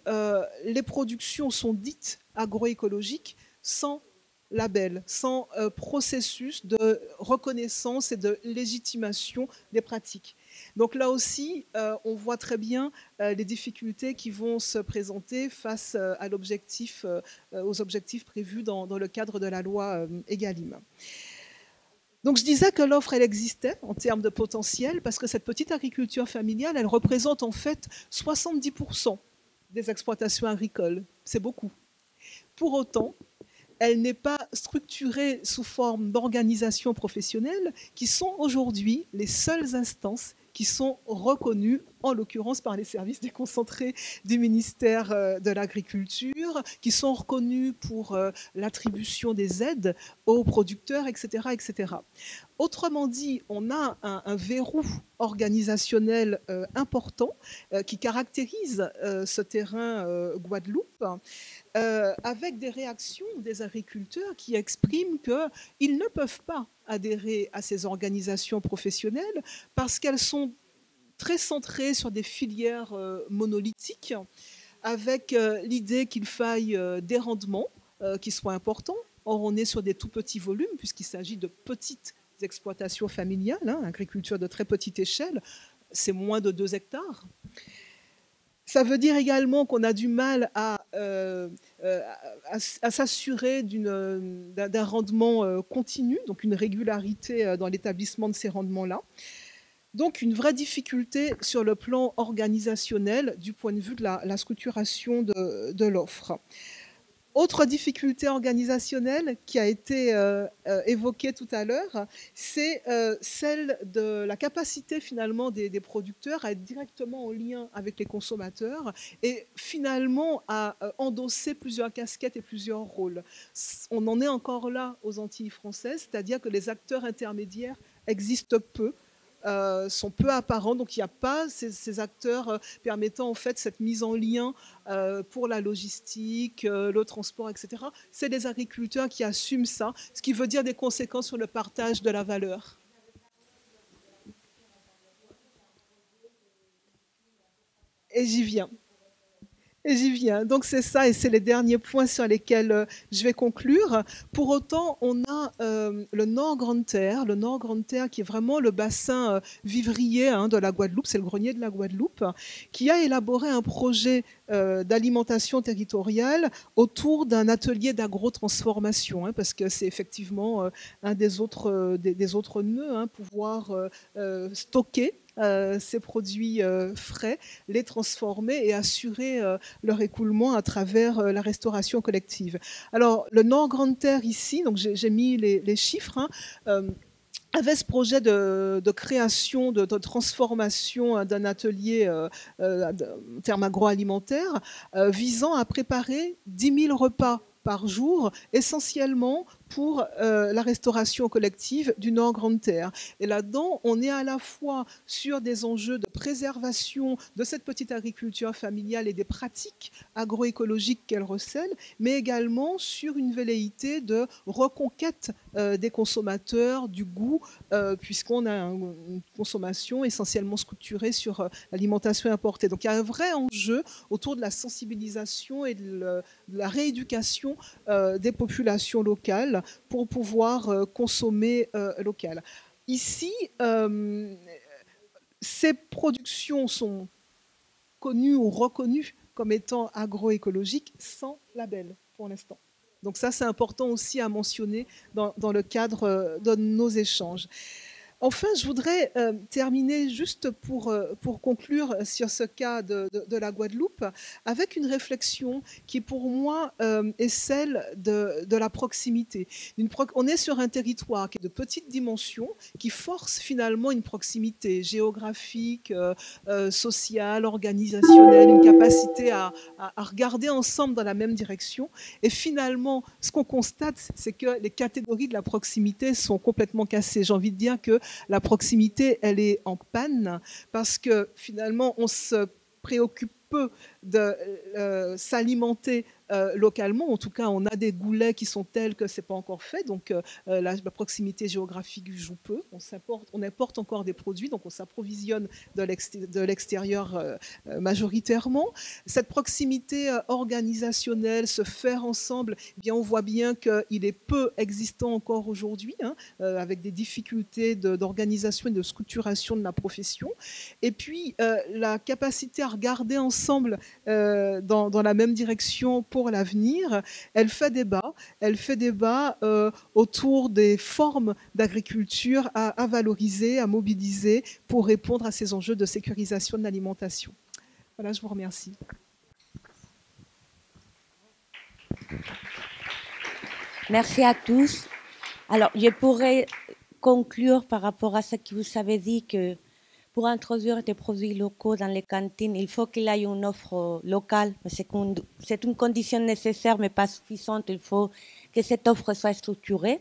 les productions sont dites agroécologiques sans label, sans processus de reconnaissance et de légitimation des pratiques. Donc là aussi, on voit très bien les difficultés qui vont se présenter face à aux objectifs prévus dans le cadre de la loi Egalim. Donc je disais que l'offre, elle existait en termes de potentiel, parce que cette petite agriculture familiale, elle représente en fait 70% des exploitations agricoles. C'est beaucoup. Pour autant, elle n'est pas structurée sous forme d'organisations professionnelles qui sont aujourd'hui les seules instances qui sont reconnus, en l'occurrence par les services déconcentrés du ministère de l'Agriculture, qui sont reconnus pour l'attribution des aides aux producteurs, etc., etc. Autrement dit, on a un verrou organisationnel important qui caractérise ce terrain Guadeloupe, avec des réactions des agriculteurs qui expriment qu'ils ne peuvent pas adhérer à ces organisations professionnelles parce qu'elles sont très centrées sur des filières monolithiques, avec l'idée qu'il faille des rendements qui soient importants. Or, on est sur des tout petits volumes, puisqu'il s'agit de petites exploitations familiales, agriculture de très petite échelle, c'est moins de 2 hectares. Ça veut dire également qu'on a du mal à s'assurer d'un rendement continu, donc une régularité dans l'établissement de ces rendements-là. Donc une vraie difficulté sur le plan organisationnel du point de vue de la structuration de l'offre. Autre difficulté organisationnelle qui a été évoquée tout à l'heure, c'est celle de la capacité finalement des producteurs à être directement en lien avec les consommateurs et finalement à endosser plusieurs casquettes et plusieurs rôles. On en est encore là aux Antilles françaises, c'est-à-dire que les acteurs intermédiaires existent peu. Sont peu apparents, donc il n'y a pas ces acteurs permettant en fait cette mise en lien pour la logistique, le transport, etc. C'est les agriculteurs qui assument ça, ce qui veut dire des conséquences sur le partage de la valeur. Et j'y viens. Et j'y viens. Donc c'est ça, et c'est les derniers points sur lesquels je vais conclure. Pour autant, on a le Nord Grande Terre, qui est vraiment le bassin vivrier de la Guadeloupe, c'est le grenier de la Guadeloupe, qui a élaboré un projet d'alimentation territoriale autour d'un atelier d'agrotransformation, parce que c'est effectivement un des autres nœuds, pouvoir stocker ces produits frais, les transformer et assurer leur écoulement à travers la restauration collective. Alors, le Nord Grande Terre ici, donc j'ai mis les chiffres, avait ce projet de création, de transformation d'un atelier en termes agroalimentaires visant à préparer 10 000 repas par jour, essentiellement pour la restauration collective du Nord Grande Terre. Et là-dedans, on est à la fois sur des enjeux de préservation de cette petite agriculture familiale et des pratiques agroécologiques qu'elle recèle, mais également sur une velléité de reconquête des consommateurs, du goût, puisqu'on a une consommation essentiellement structurée sur l'alimentation importée. Donc il y a un vrai enjeu autour de la sensibilisation et de la rééducation des populations locales pour pouvoir consommer local. Ici, ces productions sont connues ou reconnues comme étant agroécologiques sans label pour l'instant. Donc ça, c'est important aussi à mentionner dans le cadre de nos échanges. Enfin, je voudrais terminer juste pour conclure sur ce cas de la Guadeloupe avec une réflexion qui, pour moi, est celle de la proximité. On est sur un territoire qui est de petite dimension, qui force finalement une proximité géographique, sociale, organisationnelle, une capacité à regarder ensemble dans la même direction. Et finalement, ce qu'on constate, c'est que les catégories de la proximité sont complètement cassées. J'ai envie de dire que la proximité, elle est en panne parce que finalement, on se préoccupe peu de s'alimenter localement. En tout cas, on a des goulets qui sont tels que ce n'est pas encore fait. Donc, la proximité géographique joue peu. On importe encore des produits, donc on s'approvisionne de l'extérieur majoritairement. Cette proximité organisationnelle, se faire ensemble, eh bien, on voit bien qu'il est peu existant encore aujourd'hui, avec des difficultés d'organisation et de structuration de la profession. Et puis, la capacité à regarder ensemble dans la même direction pour l'avenir, elle fait débat. Elle fait débat autour des formes d'agriculture à valoriser, à mobiliser pour répondre à ces enjeux de sécurisation de l'alimentation. Voilà, je vous remercie. Merci à tous. Alors, je pourrais conclure par rapport à ce que vous avez dit que pour introduire des produits locaux dans les cantines, il faut qu'il y ait une offre locale. C'est une condition nécessaire, mais pas suffisante. Il faut que cette offre soit structurée,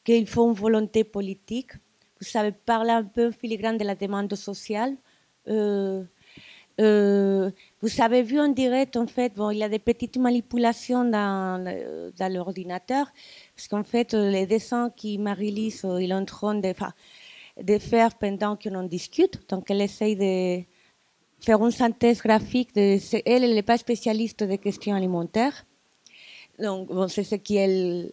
qu'il faut une volonté politique. Vous savez parler un peu filigrane de la demande sociale. Vous avez vu en direct, en fait, bon, il y a des petites manipulations dans l'ordinateur, parce qu'en fait, les dessins qui Marie-Lise est en train de faire pendant qu'on en discute, donc elle essaye de faire une synthèse graphique. Elle n'est pas spécialiste des questions alimentaires, donc bon, c'est ce qu'elle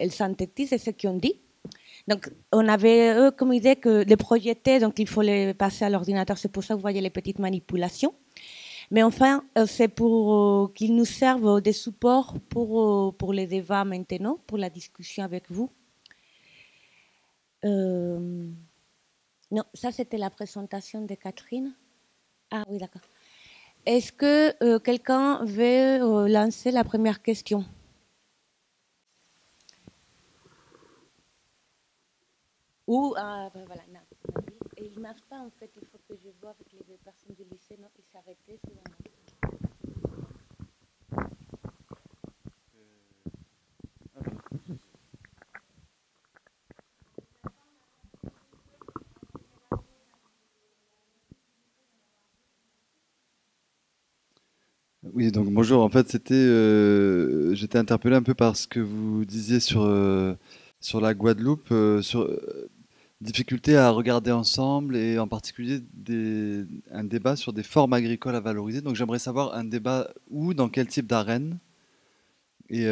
synthétise, c'est ce qu'on dit. Donc, on avait comme idée que les projeter, donc il faut les passer à l'ordinateur. C'est pour ça que vous voyez les petites manipulations. Mais enfin, c'est pour qu'ils nous servent de support pour les débats maintenant, pour la discussion avec vous. Non, ça c'était la présentation de Catherine. Ah oui, d'accord. Est-ce que quelqu'un veut lancer la première question? Ou, ben voilà, non. Et il ne marche pas en fait, il faut que je vois avec les personnes du lycée, non, il s'est arrêté. Oui, donc bonjour. En fait, j'étais interpellé un peu par ce que vous disiez sur la Guadeloupe, sur difficulté à regarder ensemble et en particulier un débat sur des formes agricoles à valoriser. Donc j'aimerais savoir un débat où, dans quel type d'arène et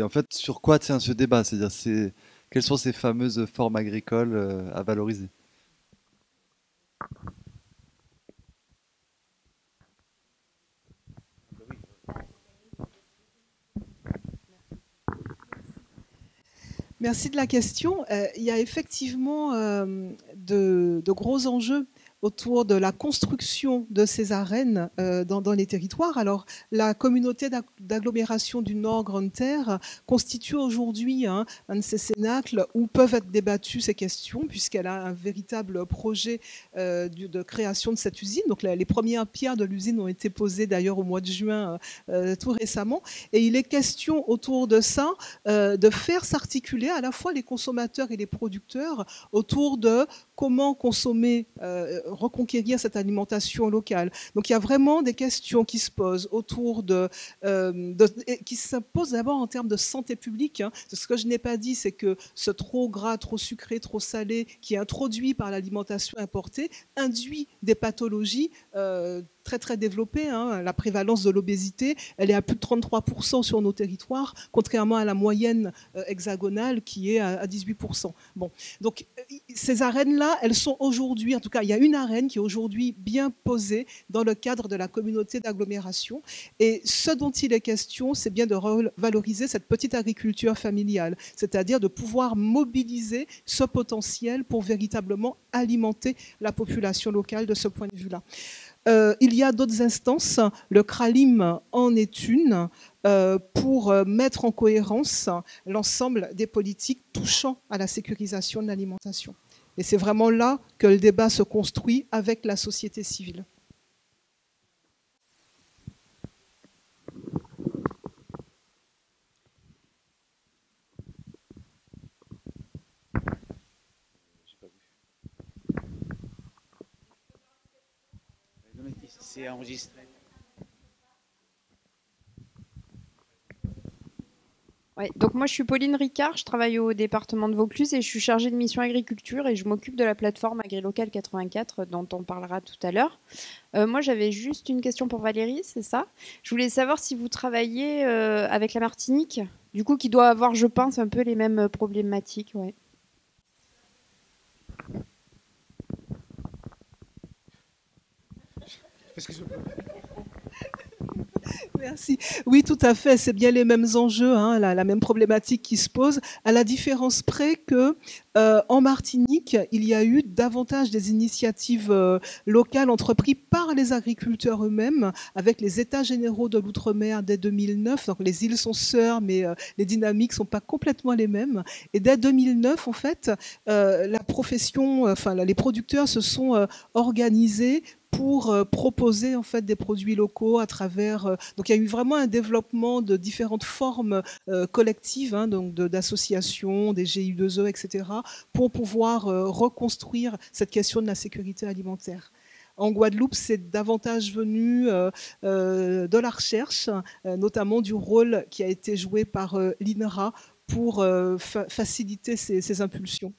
en fait sur quoi tient ce débat, c'est-à-dire quelles sont ces fameuses formes agricoles à valoriser. Merci de la question. Il y a effectivement de gros enjeux autour de la construction de ces arènes dans les territoires. Alors, la communauté d'agglomération du Nord Grande Terre constitue aujourd'hui un de ces cénacles où peuvent être débattues ces questions, puisqu'elle a un véritable projet de création de cette usine. Donc, les premières pierres de l'usine ont été posées d'ailleurs au mois de juin tout récemment. Et il est question autour de ça de faire s'articuler à la fois les consommateurs et les producteurs autour de comment consommer, reconquérir cette alimentation locale. Donc il y a vraiment des questions qui se posent autour qui se posent d'abord en termes de santé publique. Hein. Ce que je n'ai pas dit, c'est que ce trop gras, trop sucré, trop salé qui est introduit par l'alimentation importée induit des pathologies très très développée. Hein. La prévalence de l'obésité, elle est à plus de 33% sur nos territoires, contrairement à la moyenne hexagonale qui est à 18%. Bon, donc ces arènes-là, elles sont aujourd'hui, en tout cas, il y a une arène qui est aujourd'hui bien posée dans le cadre de la communauté d'agglomération. Et ce dont il est question, c'est bien de revaloriser cette petite agriculture familiale, c'est-à-dire de pouvoir mobiliser ce potentiel pour véritablement alimenter la population locale de ce point de vue-là. Il y a d'autres instances, le CRALIM en est une, pour mettre en cohérence l'ensemble des politiques touchant à la sécurisation de l'alimentation. Et c'est vraiment là que le débat se construit avec la société civile. C'est enregistré. Ouais, donc moi je suis Pauline Ricard, je travaille au département de Vaucluse et je suis chargée de mission agriculture et je m'occupe de la plateforme AgriLocal 84 dont on parlera tout à l'heure. Moi j'avais juste une question pour Valérie, c'est ça? Je voulais savoir si vous travaillez avec la Martinique, du coup qui doit avoir, je pense, un peu les mêmes problématiques. Ouais. Est-ce que je peux... Merci. Oui, tout à fait. C'est bien les mêmes enjeux, hein, la même problématique qui se pose, à la différence près que en Martinique, il y a eu davantage des initiatives locales entreprises par les agriculteurs eux-mêmes, avec les États généraux de l'outre-mer dès 2009. Donc les îles sont sœurs, mais les dynamiques sont pas complètement les mêmes. Et dès 2009, en fait, la profession, enfin les producteurs se sont organisés pour proposer en fait des produits locaux à travers. Donc il y a eu vraiment un développement de différentes formes collectives, hein, donc d'associations, des GI2E, etc., pour pouvoir reconstruire cette question de la sécurité alimentaire. En Guadeloupe, c'est davantage venu de la recherche, notamment du rôle qui a été joué par l'INRA pour faciliter ces impulsions.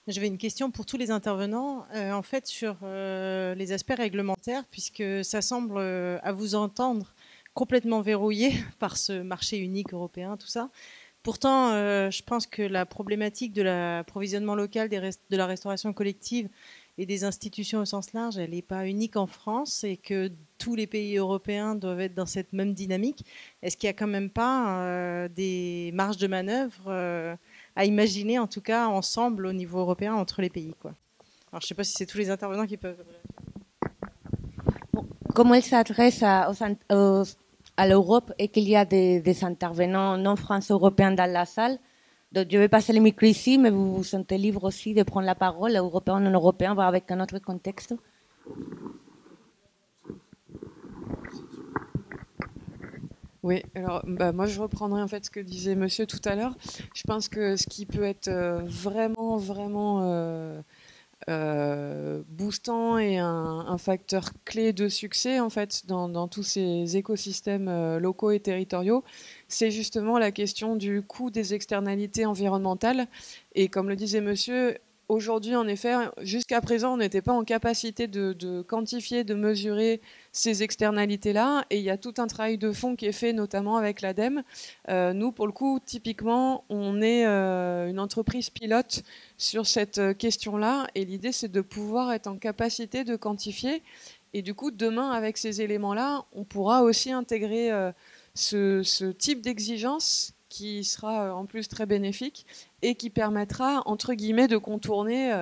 J'avais une question pour tous les intervenants, en fait, sur les aspects réglementaires, puisque ça semble, à vous entendre, complètement verrouillé par ce marché unique européen, tout ça. Pourtant, je pense que la problématique de l'approvisionnement local, de la restauration collective et des institutions au sens large, elle n'est pas unique en France et que tous les pays européens doivent être dans cette même dynamique. Est-ce qu'il n'y a quand même pas des marges de manœuvre à imaginer, en tout cas, ensemble au niveau européen entre les pays, quoi. Alors, je ne sais pas si c'est tous les intervenants qui peuvent... Comme elle s'adresse à l'Europe et qu'il y a des intervenants non français-européens dans la salle, donc je vais passer le micro ici, mais vous vous sentez libre aussi de prendre la parole, européen, non européen, voire avec un autre contexte. Oui, alors moi je reprendrai en fait ce que disait monsieur tout à l'heure. Je pense que ce qui peut être vraiment boostant et un facteur clé de succès en fait dans tous ces écosystèmes locaux et territoriaux, c'est justement la question du coût des externalités environnementales. Et comme le disait monsieur, aujourd'hui, en effet, jusqu'à présent, on n'était pas en capacité de quantifier, de mesurer ces externalités-là. Et il y a tout un travail de fond qui est fait, notamment avec l'ADEME. Nous, pour le coup, typiquement, on est une entreprise pilote sur cette question-là. Et l'idée, c'est de pouvoir être en capacité de quantifier. Et du coup, demain, avec ces éléments-là, on pourra aussi intégrer ce type d'exigence qui sera en plus très bénéfique et qui permettra, entre guillemets, de contourner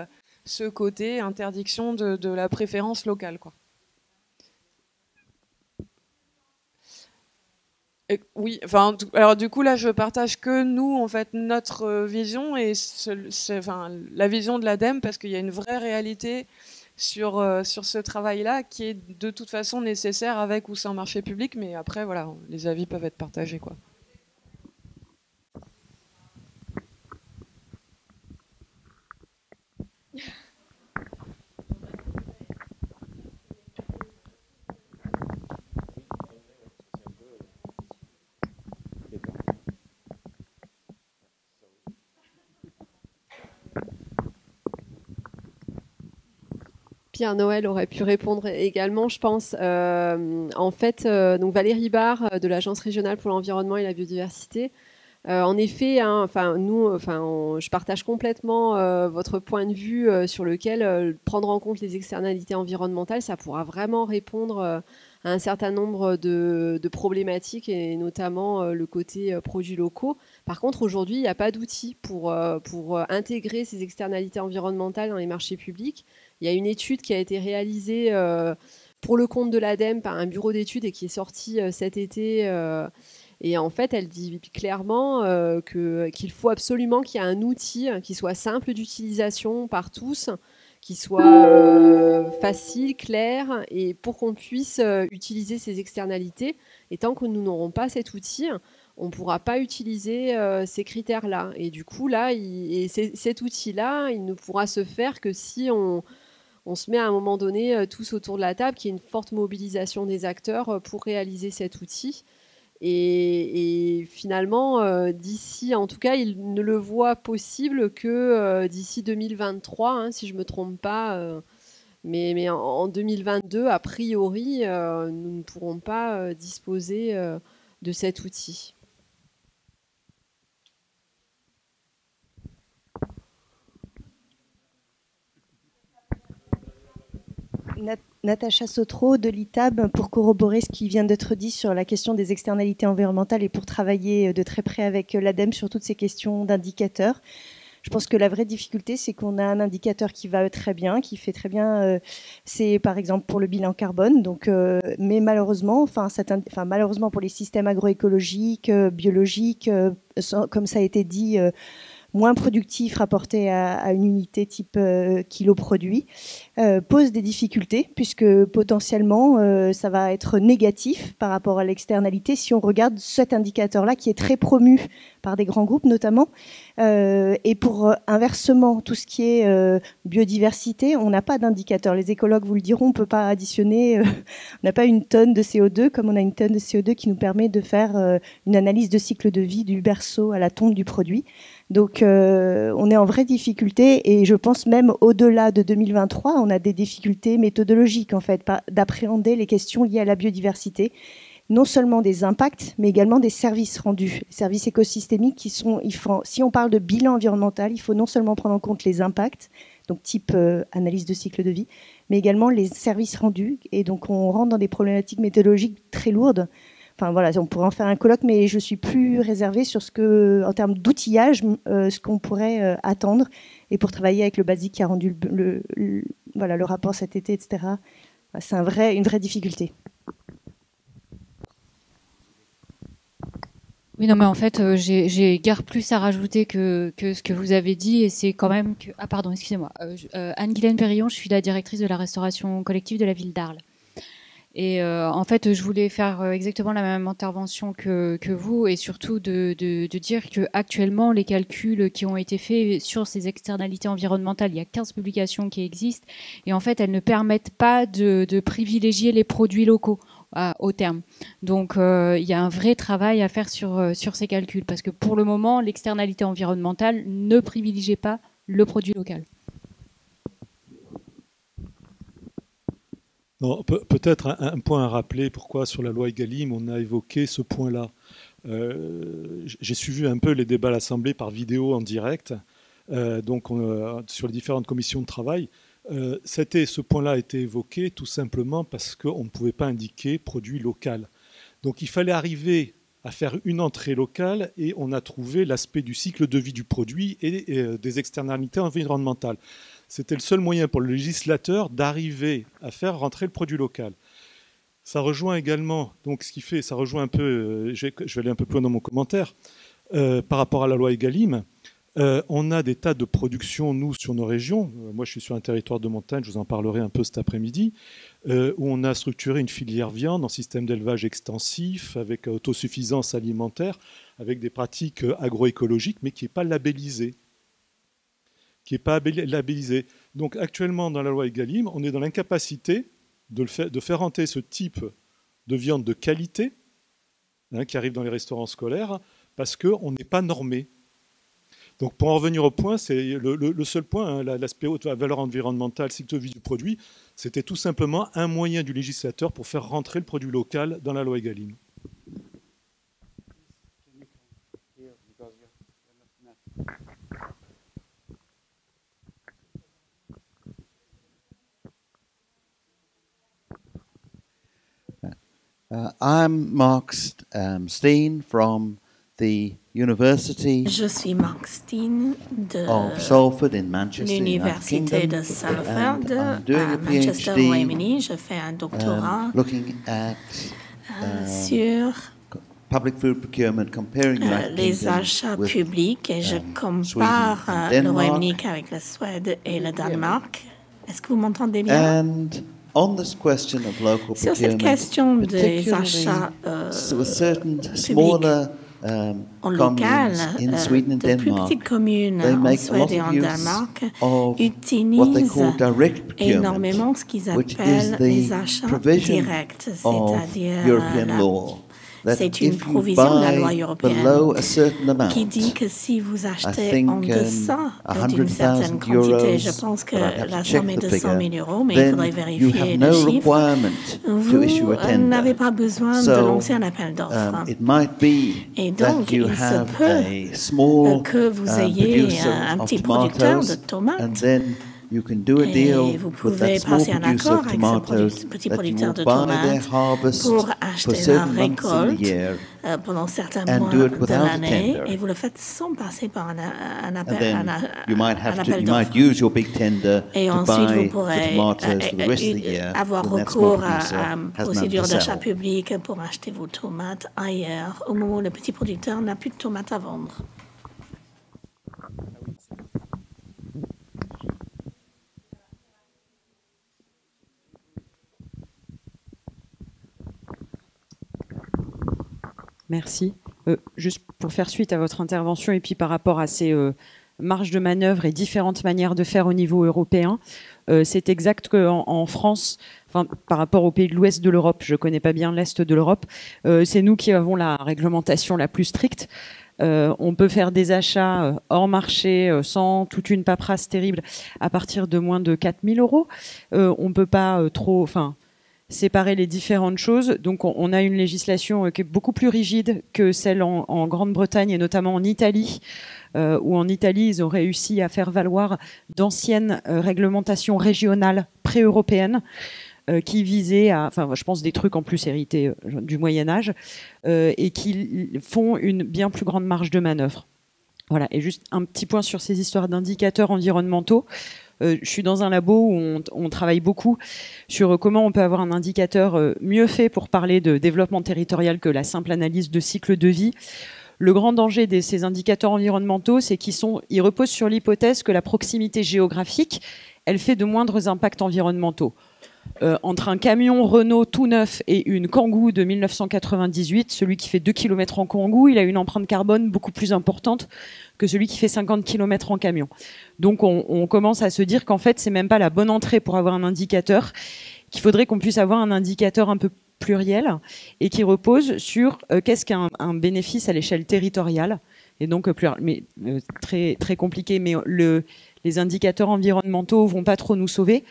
ce côté interdiction de la préférence locale, quoi. Et oui, enfin, alors du coup, là, je partage que nous, en fait, notre vision et la vision de l'ADEME, parce qu'il y a une vraie réalité sur ce travail-là qui est de toute façon nécessaire avec ou sans marché public, mais après, voilà, les avis peuvent être partagés, quoi. Pierre-Noël aurait pu répondre également, je pense. En fait, donc Valérie Barre de l'Agence régionale pour l'environnement et la biodiversité. En effet, hein, je partage complètement votre point de vue sur lequel prendre en compte les externalités environnementales, ça pourra vraiment répondre à un certain nombre de problématiques et notamment le côté produits locaux. Par contre, aujourd'hui, il n'y a pas d'outils pour intégrer ces externalités environnementales dans les marchés publics. Il y a une étude qui a été réalisée pour le compte de l'ADEME par un bureau d'études et qui est sortie cet été. Et en fait, elle dit clairement qu'il faut absolument qu'il y ait un outil qui soit simple d'utilisation par tous, qui soit facile, clair, et pour qu'on puisse utiliser ces externalités. Et tant que nous n'aurons pas cet outil, on ne pourra pas utiliser ces critères-là. Et du coup, là, cet outil-là, il ne pourra se faire que si on se met à un moment donné tous autour de la table, qu'il y ait une forte mobilisation des acteurs pour réaliser cet outil. Et finalement, d'ici, en tout cas, il ne le voit possible que d'ici 2023, hein, si je ne me trompe pas. Mais en 2022, a priori, nous ne pourrons pas disposer de cet outil. Natacha Sotro de l'ITAB, pour corroborer ce qui vient d'être dit sur la question des externalités environnementales et pour travailler de très près avec l'ADEME sur toutes ces questions d'indicateurs. Je pense que la vraie difficulté, c'est qu'on a un indicateur qui va très bien, qui fait très bien, c'est par exemple pour le bilan carbone. Donc, mais malheureusement, malheureusement pour les systèmes agroécologiques, biologiques, comme ça a été dit, moins productif rapporté à une unité type kilo produit, pose des difficultés puisque potentiellement ça va être négatif par rapport à l'externalité si on regarde cet indicateur-là qui est très promu par des grands groupes notamment. Et pour inversement, tout ce qui est biodiversité, on n'a pas d'indicateur. Les écologues vous le diront, on ne peut pas additionner, on n'a pas une tonne de CO2 comme on a une tonne de CO2 qui nous permet de faire une analyse de cycle de vie du berceau à la tonte du produit. Donc on est en vraie difficulté et je pense même au-delà de 2023, on a des difficultés méthodologiques en fait, d'appréhender les questions liées à la biodiversité, non seulement des impacts, mais également des services rendus, les services écosystémiques qui sont, si on parle de bilan environnemental, il faut non seulement prendre en compte les impacts, donc type analyse de cycle de vie, mais également les services rendus et donc on rentre dans des problématiques méthodologiques très lourdes. Enfin voilà, on pourrait en faire un colloque, mais je suis plus réservée sur ce que, en termes d'outillage, ce qu'on pourrait attendre. Et pour travailler avec le BASIC qui a rendu le rapport cet été, etc. C'est une vraie difficulté. Oui, non, mais en fait, j'ai guère plus à rajouter que ce que vous avez dit, et c'est quand même que... Ah pardon, excusez-moi. Anne-Guylaine Périllon, je suis la directrice de la restauration collective de la ville d'Arles. Et en fait, je voulais faire exactement la même intervention que vous et surtout de dire qu'actuellement, les calculs qui ont été faits sur ces externalités environnementales, il y a 15 publications qui existent et en fait, elles ne permettent pas de privilégier les produits locaux au terme. Donc, il y a un vrai travail à faire sur ces calculs parce que pour le moment, l'externalité environnementale ne privilégie pas le produit local. Peut-être un point à rappeler pourquoi sur la loi Egalim on a évoqué ce point-là. J'ai suivi un peu les débats à l'Assemblée par vidéo en direct, sur les différentes commissions de travail. Ce point-là a été évoqué tout simplement parce qu'on ne pouvait pas indiquer produit local. Donc il fallait arriver à faire une entrée locale et on a trouvé l'aspect du cycle de vie du produit et des externalités environnementales. C'était le seul moyen pour le législateur d'arriver à faire rentrer le produit local. Ça rejoint également, donc ce qui fait, ça rejoint un peu, je vais aller un peu plus loin dans mon commentaire, par rapport à la loi Egalim. On a des tas de productions, nous, sur nos régions. Moi, je suis sur un territoire de montagne, je vous en parlerai un peu cet après-midi, où on a structuré une filière viande en système d'élevage extensif, avec autosuffisance alimentaire, avec des pratiques agroécologiques, mais qui n'est pas labellisée. Donc actuellement, dans la loi Egalim, on est dans l'incapacité de faire rentrer ce type de viande de qualité qui arrive dans les restaurants scolaires parce qu'on n'est pas normé. Donc pour en revenir au point, c'est le seul point, l'aspect haute valeur environnementale, cycle de vie du produit, c'était tout simplement un moyen du législateur pour faire rentrer le produit local dans la loi Egalim. I'm Mark Steen from the University Je suis Mark Steen de of Salford in Manchester, l'Université de Salford à Manchester, au Royaume-Uni. Je fais un doctorat looking at sur public food procurement, comparing les achats publics et je compare le Royaume-Uni avec la Suède et le Danemark. Est-ce que vous m'entendez bien? On this question of local sur cette question des achats publics en local, de plus petites communes en Suède et en Danemark utilisent énormément ce qu'ils appellent les achats directs, c'est-à-dire C'est une provision de la loi européenne qui dit que si vous achetez en deçà d'une certaine quantité, je pense que la somme est de 100 000 euros, mais il faudrait vérifier le chiffre, vous n'avez pas besoin de lancer un appel d'offres. Et donc, il se peut que vous ayez un petit producteur de tomates. Et vous pouvez passer un accord avec ce petit producteur de tomates pour acheter la récolte pendant certains mois de l'année, et vous le faites sans passer par un appel d'offres. Et ensuite, vous pourrez avoir recours à une procédure d'achat public pour acheter vos tomates ailleurs, au moment où le petit producteur n'a plus de tomates à vendre. Merci. Juste pour faire suite à votre intervention et puis par rapport à ces marges de manœuvre et différentes manières de faire au niveau européen, c'est exact qu'en France, enfin, par rapport aux pays de l'ouest de l'Europe, je ne connais pas bien l'est de l'Europe, c'est nous qui avons la réglementation la plus stricte. On peut faire des achats hors marché sans toute une paperasse terrible à partir de moins de 4 000 euros. On ne peut pas séparer les différentes choses. Donc on a une législation qui est beaucoup plus rigide que celle en Grande-Bretagne et notamment en Italie, où en Italie ils ont réussi à faire valoir d'anciennes réglementations régionales pré-européennes qui visaient à, je pense des trucs en plus hérités du Moyen-Âge, et qui font une bien plus grande marge de manœuvre. Voilà. Et juste un petit point sur ces histoires d'indicateurs environnementaux. Je suis dans un labo où on travaille beaucoup sur comment on peut avoir un indicateur mieux fait pour parler de développement territorial que la simple analyse de cycle de vie. Le grand danger de ces indicateurs environnementaux, c'est qu'ils reposent sur l'hypothèse que la proximité géographique, elle fait de moindres impacts environnementaux. Entre un camion Renault tout neuf et une Kangoo de 1998, celui qui fait 2 km en Kangoo, il a une empreinte carbone beaucoup plus importante que celui qui fait 50 km en camion. Donc on commence à se dire qu'en fait, c'est même pas la bonne entrée pour avoir un indicateur, qu'il faudrait qu'on puisse avoir un indicateur un peu pluriel et qui repose sur qu'est-ce qu'un bénéfice à l'échelle territoriale. Et donc, très, très compliqué, mais les indicateurs environnementaux vont pas trop nous sauver.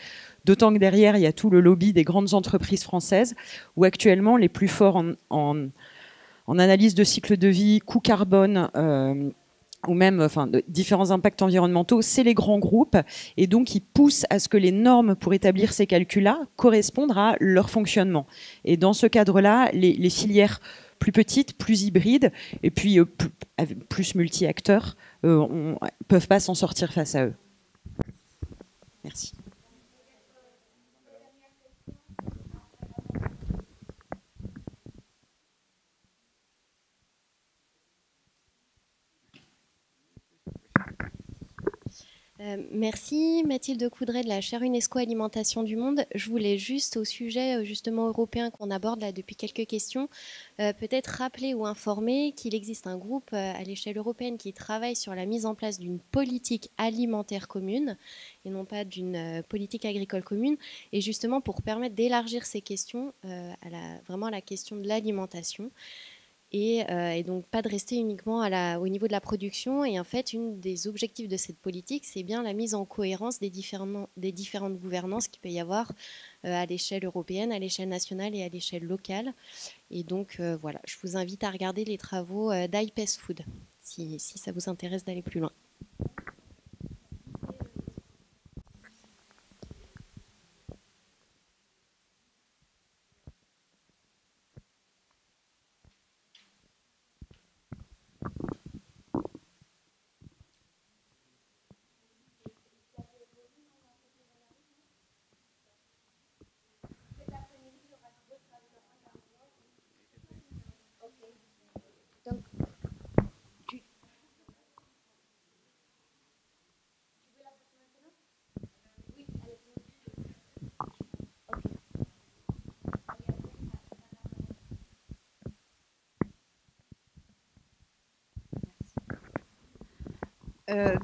D'autant que derrière, il y a tout le lobby des grandes entreprises françaises, où actuellement, les plus forts en analyse de cycle de vie, coût carbone, ou même de différents impacts environnementaux, c'est les grands groupes. Et donc, ils poussent à ce que les normes pour établir ces calculs-là correspondent à leur fonctionnement. Et dans ce cadre-là, les filières plus petites, plus hybrides, et puis plus multi-acteurs, ne peuvent pas s'en sortir face à eux. Merci. Merci Mathilde Coudray de la chaire UNESCO Alimentation du Monde. Je voulais juste au sujet justement européen qu'on aborde là depuis quelques questions, peut-être rappeler ou informer qu'il existe un groupe à l'échelle européenne qui travaille sur la mise en place d'une politique alimentaire commune et non pas d'une politique agricole commune, et justement pour permettre d'élargir ces questions vraiment à la question de l'alimentation. Et donc pas de rester uniquement au niveau de la production. Et en fait, une des objectifs de cette politique, c'est bien la mise en cohérence des différentes gouvernances qu'il peut y avoir à l'échelle européenne, à l'échelle nationale et à l'échelle locale. Et donc voilà, je vous invite à regarder les travaux d'IPES Food, si ça vous intéresse d'aller plus loin.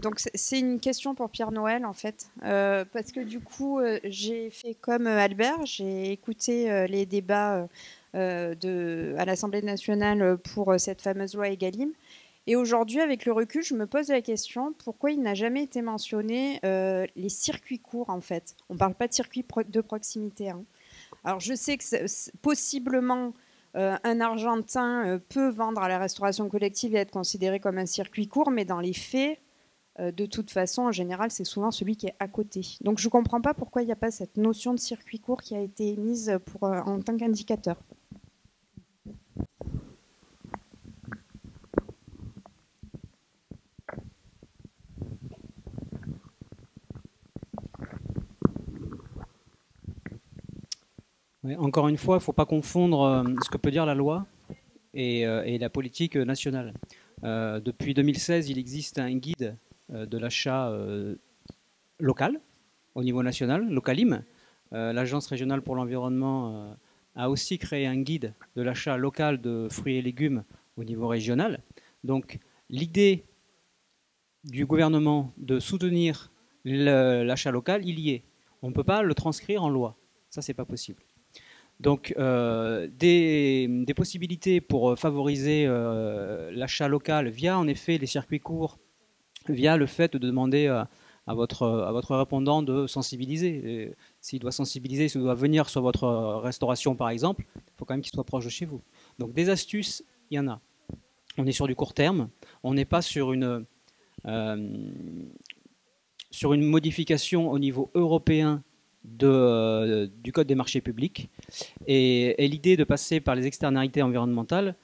Donc c'est une question pour Pierre Noël en fait, parce que du coup j'ai fait comme Albert, j'ai écouté les débats à l'Assemblée nationale pour cette fameuse loi Egalim. Et aujourd'hui, avec le recul, je me pose la question, pourquoi il n'a jamais été mentionné les circuits courts, en fait. On ne parle pas de circuits de proximité. Hein. Alors, je sais que possiblement, un Argentin peut vendre à la restauration collective et être considéré comme un circuit court, mais dans les faits, de toute façon, en général, c'est souvent celui qui est à côté. Donc, je ne comprends pas pourquoi il n'y a pas cette notion de circuit court qui a été mise en tant qu'indicateur. Oui, encore une fois, il ne faut pas confondre ce que peut dire la loi et la politique nationale. Depuis 2016, il existe un guide de l'achat local au niveau national, Localim. L'Agence régionale pour l'environnement a aussi créé un guide de l'achat local de fruits et légumes au niveau régional. Donc l'idée du gouvernement de soutenir l'achat local, il y est. On ne peut pas le transcrire en loi. Ça, c'est pas possible. Donc, des possibilités pour favoriser l'achat local via, en effet, les circuits courts, via le fait de demander à votre répondant de sensibiliser. S'il doit sensibiliser, s'il doit venir sur votre restauration, par exemple, il faut quand même qu'il soit proche de chez vous. Donc, des astuces, il y en a. On est sur du court terme. On n'est pas sur une modification au niveau européen du Code des marchés publics. Et l'idée de passer par les externalités environnementales,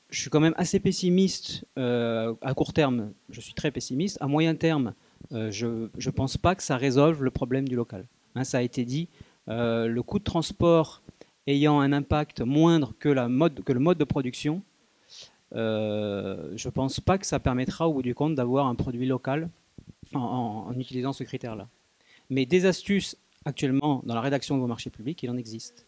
je suis quand même assez pessimiste à court terme. Je suis très pessimiste. À moyen terme, je ne pense pas que ça résolve le problème du local. Hein, ça a été dit. Le coût de transport ayant un impact moindre que le mode de production, je ne pense pas que ça permettra au bout du compte d'avoir un produit local en utilisant ce critère-là. Mais des astuces, actuellement, dans la rédaction de vos marchés publics, il en existe.